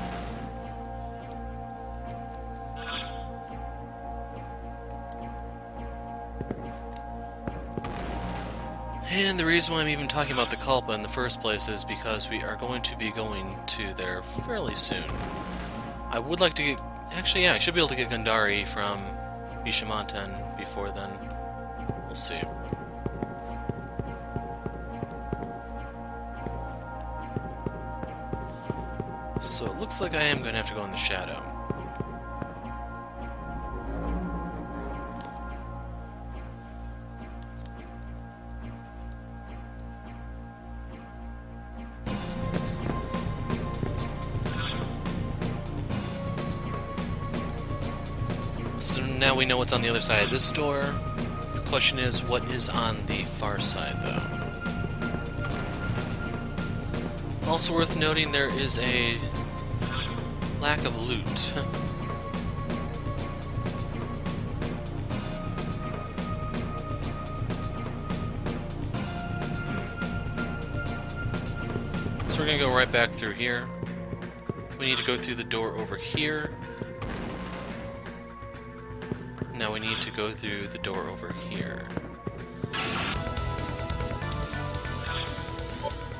And the reason why I'm even talking about the Kalpa in the first place is because we are going to be going to there fairly soon. I would like to get... Actually, yeah, I should be able to get Gundari from Bishamonten before then. We'll see. So it looks like I am going to have to go in the shadow. So now we know what's on the other side of this door. The question is, what is on the far side, though? Also worth noting, there is a lack of loot. So we're going to go right back through here. We need to go through the door over here. Now we need to go through the door over here.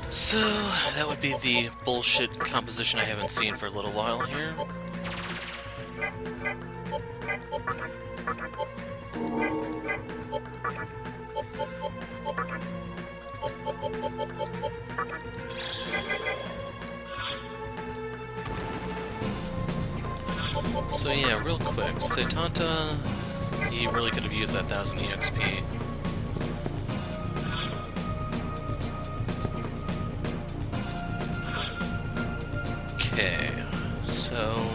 So, that would be the bullshit composition I haven't seen for a little while here. So yeah, real quick, Setanta, he really could have used that 1000 EXP. Okay, so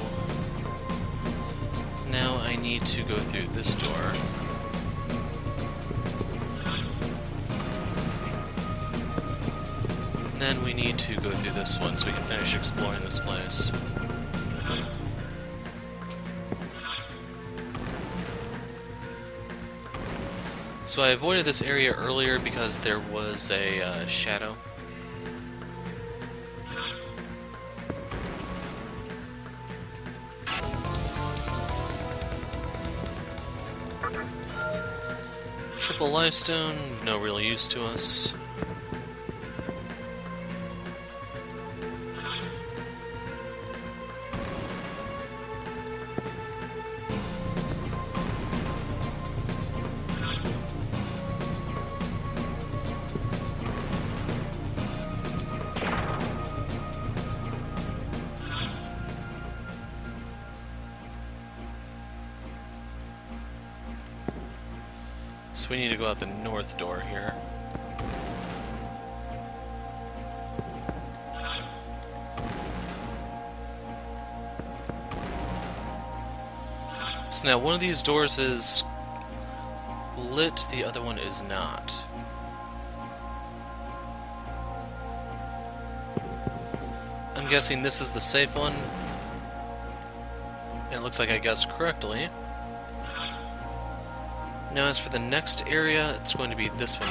now I need to go through this door. And then we need to go through this one so we can finish exploring this place. So I avoided this area earlier because there was a shadow. Triple lifestone, no real use to us. So we need to go out the north door here. So now one of these doors is lit, the other one is not. I'm guessing this is the safe one. And it looks like I guessed correctly. Now as for the next area, it's going to be this one.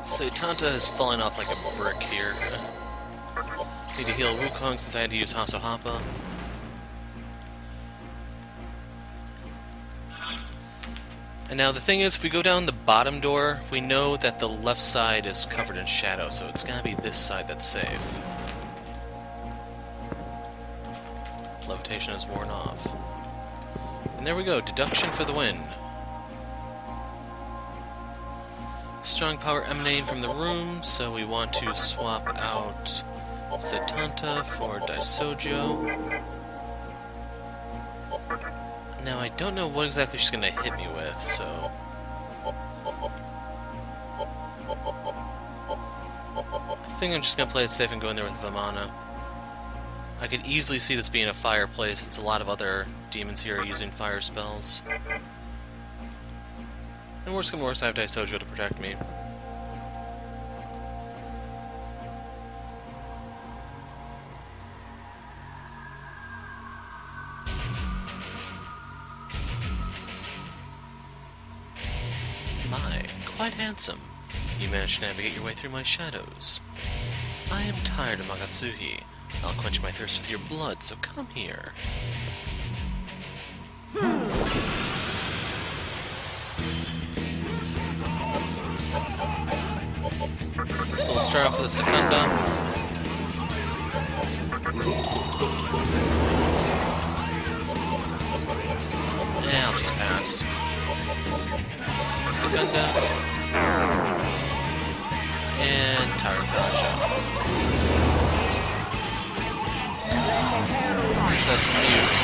Setanta is falling off like a brick here. Need to heal Wukong since I had to use Hasohapa. And now the thing is, if we go down the bottom door, we know that the left side is covered in shadow, so it's gotta be this side that's safe. Levitation is worn off. And there we go, deduction for the win. Strong power emanating from the room, so we want to swap out Setanta for Daisojo. Now I don't know what exactly she's gonna hit me with, so... I think I'm just gonna play it safe and go in there with Vamana. I could easily see this being a fireplace, since a lot of other demons here are using fire spells. And worst come worst, I have Daisojo to protect me. My, quite handsome. You managed to navigate your way through my shadows. I am tired of Magatsuhi. I'll quench my thirst with your blood, so come here. So we'll start off with a Secunda. Yeah, I'll just pass. Secunda. And Tarakaja. So that's mute.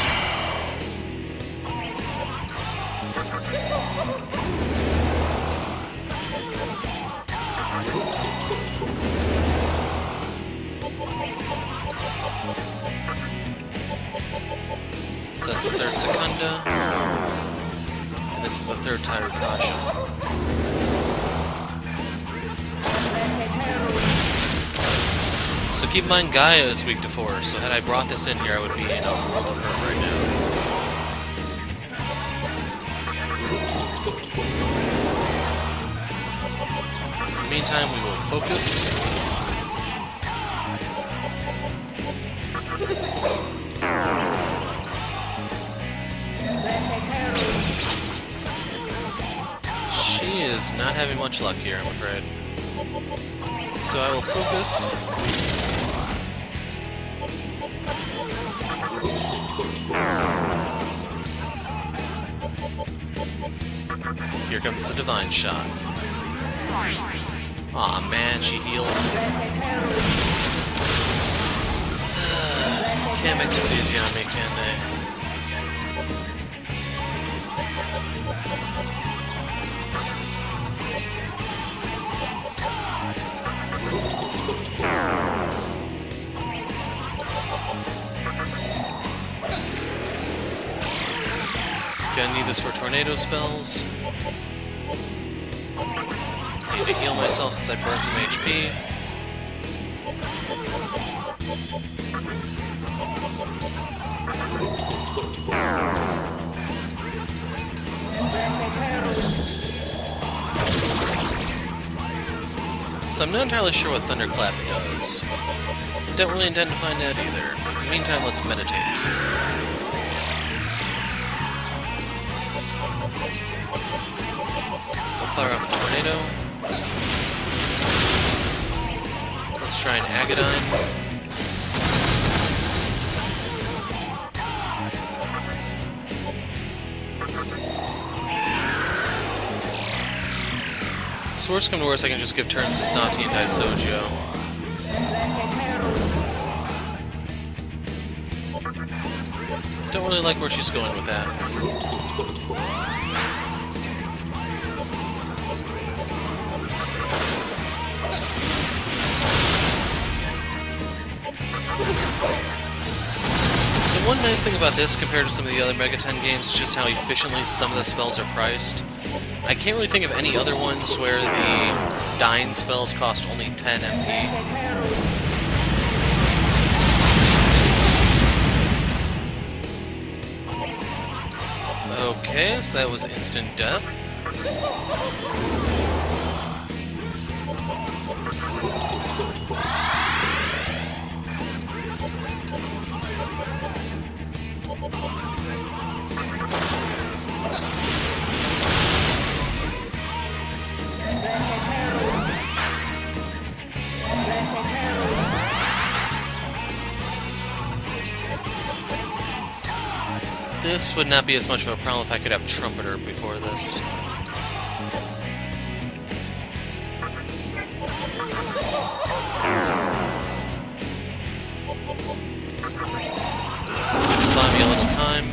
So that's the third Secunda. And this is the third Tarakaja. So keep in mind, Gaia is weak to force, so had I brought this in here, I would be in a world of hurt right now. In the meantime, we will focus. She is not having much luck here, I'm afraid. So I will focus. Here comes the divine shot. Aw, man, she heals. Can't make this easy on me, can they? Gonna need this for tornado spells. Need to heal myself since I burned some HP. So I'm not entirely sure what Thunderclap does. Don't really intend to find out either. In the meantime, let's meditate. We'll fire off a tornado. Let's try an Agadine. So worst come to worst, I can just give turns to Santi and Daisojo. Don't really like where she's going with that. So one nice thing about this compared to some of the other Mega 10 games is just how efficiently some of the spells are priced. I can't really think of any other ones where the dying spells cost only 10 MP. Okay, so that was instant death. This would not be as much of a problem if I could have Trumpeter before this. This will buy me a little time.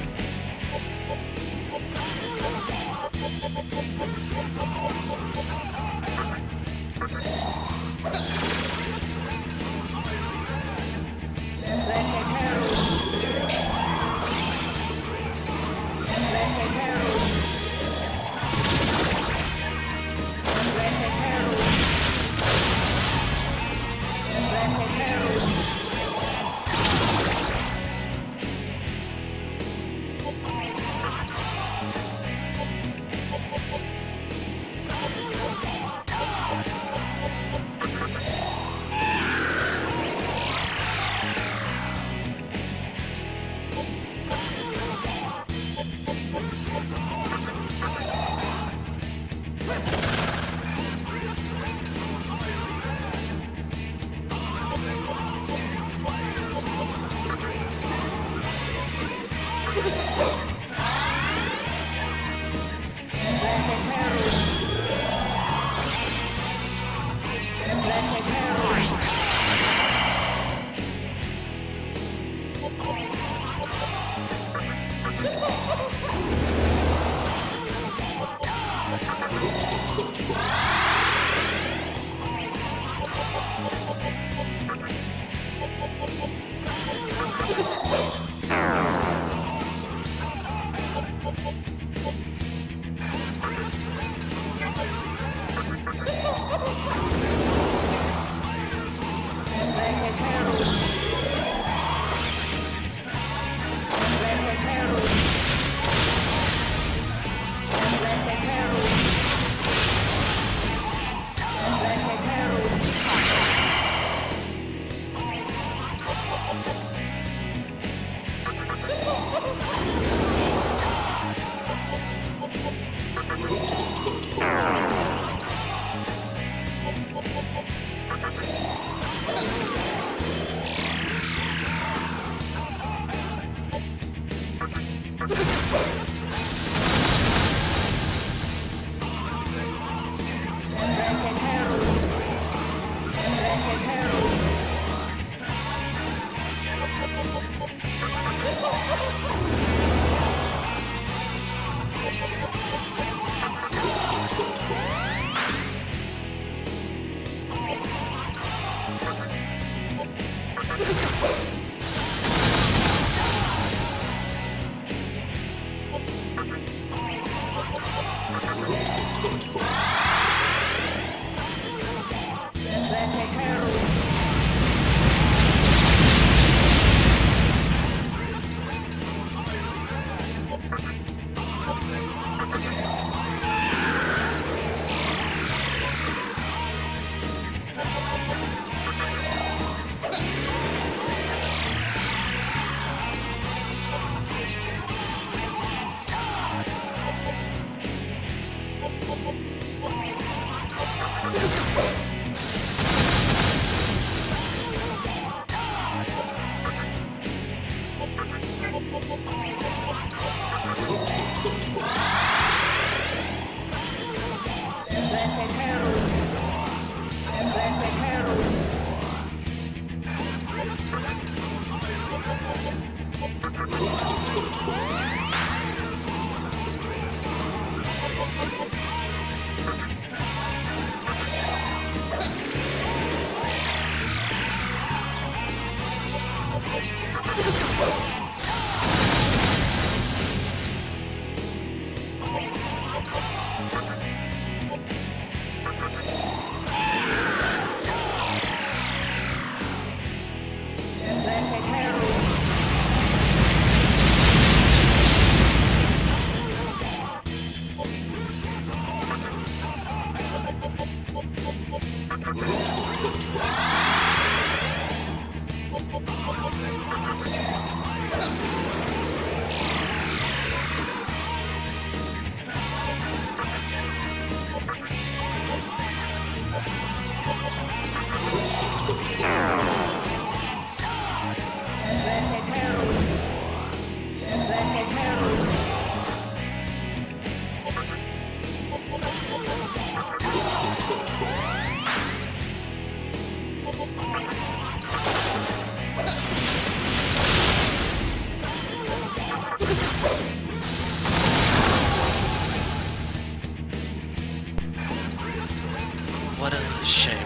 What a shame.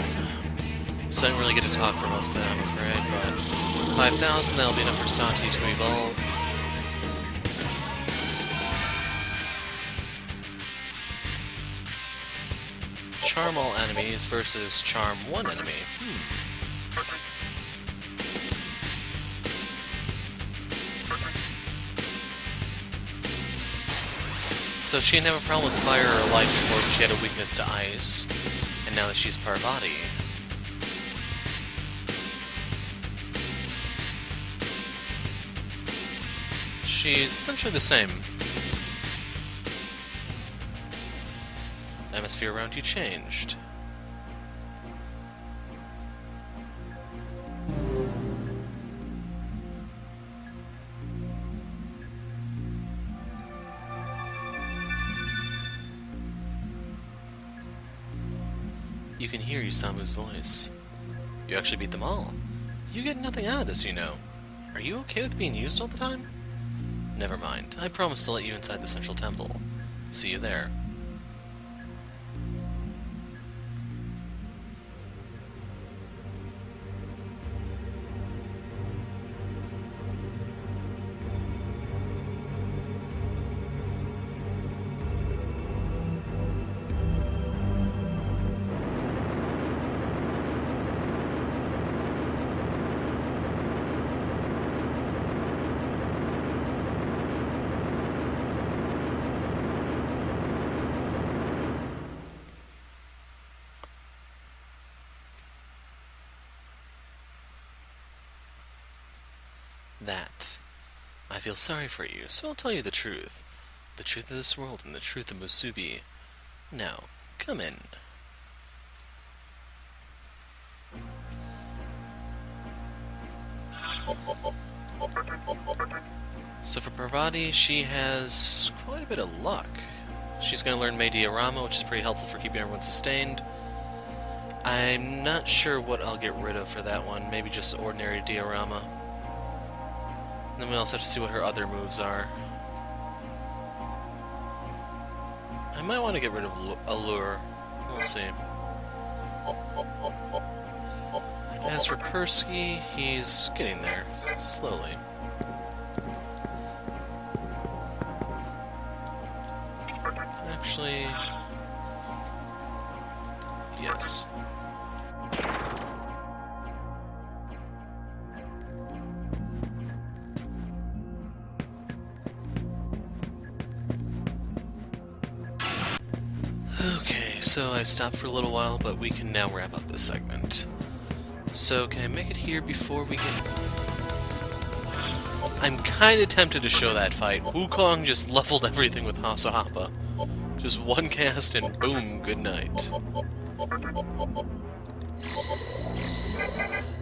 So I didn't really get to talk for most of that, I'm afraid, but 5,000, that'll be enough for Sati to evolve. Charm all enemies versus charm one enemy. So she didn't have a problem with fire or light before, but she had a weakness to ice. And now that she's Parvati, she's essentially the same. The atmosphere around you changed. You can hear Yusamu's voice. You actually beat them all. You get nothing out of this, you know. Are you okay with being used all the time? Never mind. I promise to let you inside the central temple. See you there. That. I feel sorry for you, so I'll tell you the truth. The truth of this world and the truth of Musubi. Now, come in. So for Parvati, she has quite a bit of luck. She's going to learn Mei Diorama, which is pretty helpful for keeping everyone sustained. I'm not sure what I'll get rid of for that one. Maybe just ordinary Diorama. And then we also have to see what her other moves are. I might want to get rid of Allure. We'll see. As for Persky, he's getting there, slowly. Actually... yes. so I stopped for a little while, but we can now wrap up this segment. So, can I make it here before we get... I'm kinda tempted to show that fight. Wukong just leveled everything with Hasahapa. Just one cast and boom, good night.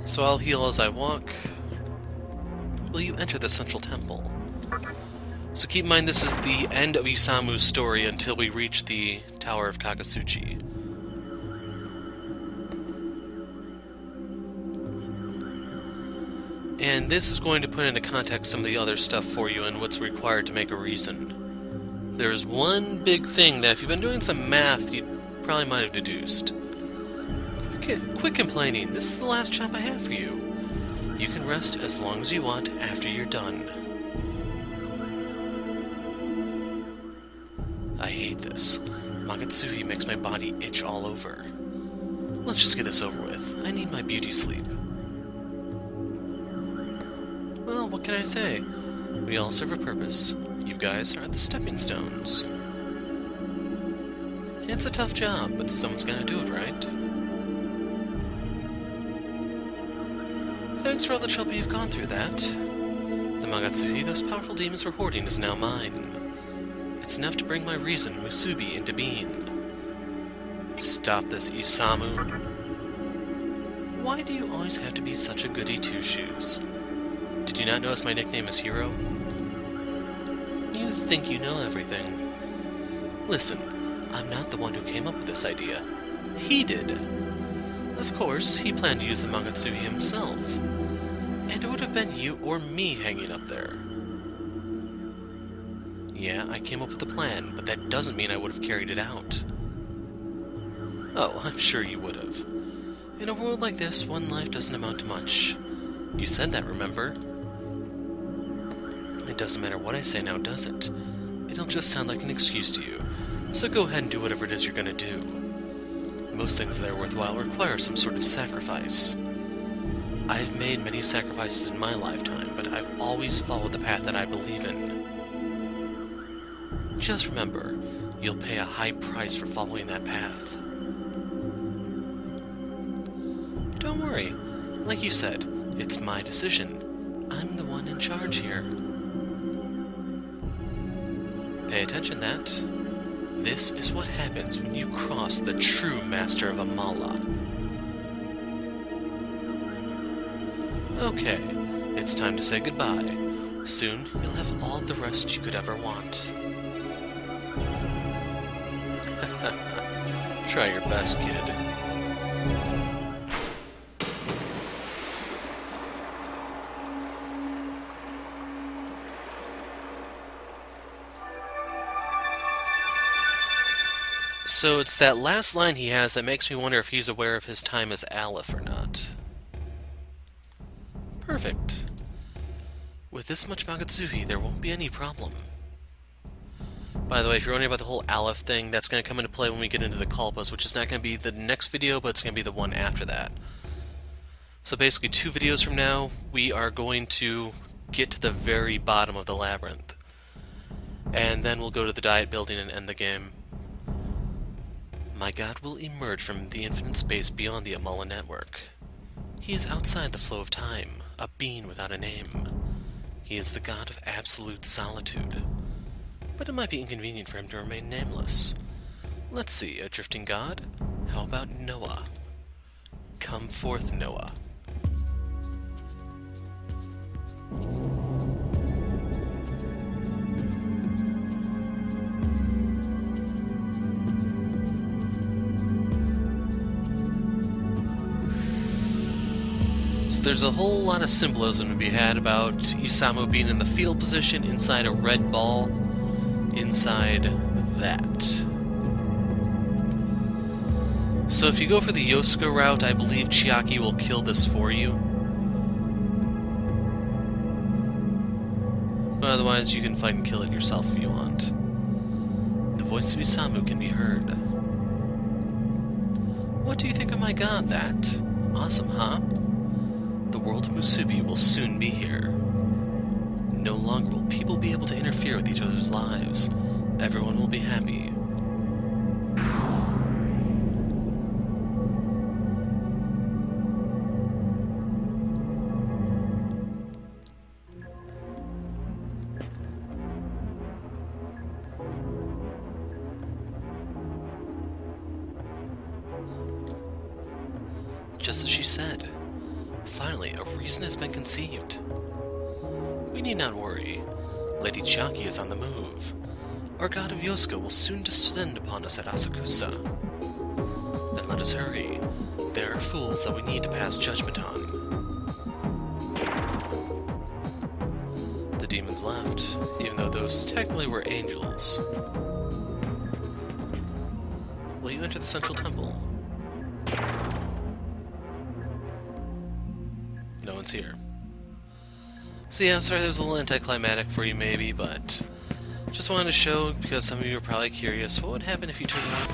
So I'll heal as I walk. Will you enter the central temple? So keep in mind this is the end of Isamu's story until we reach the Tower of Kakasuchi. And this is going to put into context some of the other stuff for you and what's required to make a reason. There's one big thing that if you've been doing some math, you probably might have deduced. Quit complaining. This is the last job I have for you. You can rest as long as you want after you're done. I hate this. Magatsuhi makes my body itch all over. Let's just get this over with. I need my beauty sleep. Well, what can I say? We all serve a purpose. You guys are the stepping stones. It's a tough job, but someone's gonna do it, right? Thanks for all the trouble you've gone through, that. The Magatsuhi those powerful demons were hoarding is now mine. It's enough to bring my reason, Musubi, into being. Stop this, Isamu. Why do you always have to be such a goody two-shoes? Did you not notice my nickname is Hero? You think you know everything. Listen, I'm not the one who came up with this idea. He did. Of course, he planned to use the Magatsuhi himself. And it would have been you or me hanging up there. Yeah, I came up with a plan, but that doesn't mean I would have carried it out. Oh, I'm sure you would have. In a world like this, one life doesn't amount to much. You said that, remember? It doesn't matter what I say now, does it? It'll just sound like an excuse to you. So go ahead and do whatever it is you're gonna do. Most things that are worthwhile require some sort of sacrifice. I've made many sacrifices in my lifetime, but I've always followed the path that I believe in. Just remember, you'll pay a high price for following that path. Don't worry. Like you said, it's my decision. I'm the one in charge here. Pay attention, that. This is what happens when you cross the true master of Amala. Okay, it's time to say goodbye. Soon, you'll have all the rest you could ever want. Try your best, kid. So it's that last line he has that makes me wonder if he's aware of his time as Aleph or not. Perfect. With this much Magatsuhi, there won't be any problem. By the way, if you're wondering about the whole Aleph thing, that's going to come into play when we get into the Kalpas, which is not going to be the next video, but it's going to be the one after that. So basically, 2 videos from now, we are going to get to the very bottom of the labyrinth. And then we'll go to the diet building and end the game. My god will emerge from the infinite space beyond the Amala network. He is outside the flow of time, a being without a name. He is the god of absolute solitude. But it might be inconvenient for him to remain nameless. Let's see, a drifting god? How about Noah? Come forth, Noah. So there's a whole lot of symbolism to be had about Isamu being in the fetal position inside a red ball, inside that. So if you go for the Yosuke route, I believe Chiaki will kill this for you. But otherwise, you can fight and kill it yourself if you want. The voice of Isamu can be heard. What do you think of my god, that? Awesome, huh? The world of Musubi will soon be here. No longer will people be able to interfere with each other's lives. Everyone will be happy. Just as she said. Finally, a reason has been conceived. We need not worry. Lady Chiaki is on the move. Our god of Yosuka will soon descend upon us at Asakusa. Then let us hurry. There are fools that we need to pass judgment on. The demons left, even though those technically were angels. Will you enter the central temple? No one's here. So yeah, sorry that was a little anticlimactic for you maybe, but just wanted to show, because some of you are probably curious, what would happen if you turned around?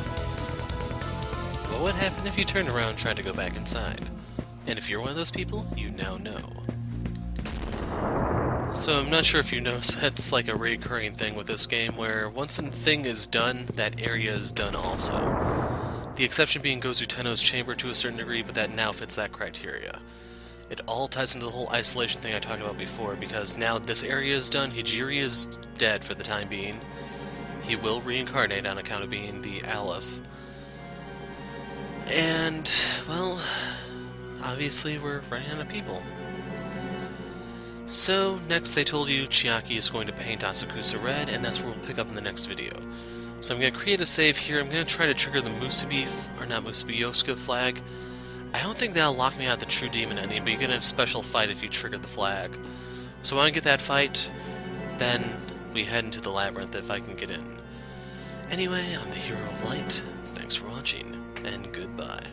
What would happen if you turned around and tried to go back inside? And if you're one of those people, you now know. So I'm not sure if you noticed, that's like a recurring thing with this game, where once a thing is done, that area is done also. The exception being Gozu Tenno's chamber to a certain degree, but that now fits that criteria. It all ties into the whole isolation thing I talked about before, because now this area is done, Hijiri is dead for the time being. He will reincarnate on account of being the Aleph. And, well, obviously we're running out of people. So, next they told you Chiaki is going to paint Asakusa red, and that's where we'll pick up in the next video. So I'm going to create a save here. I'm going to try to trigger the Musubi, or not Musubi, Yosuka flag. I don't think that'll lock me out of the True Demon ending, but you're going to have a special fight if you trigger the flag. So I want to get that fight, then we head into the labyrinth if I can get in. Anyway, I'm the Hero of Light. Thanks for watching, and goodbye.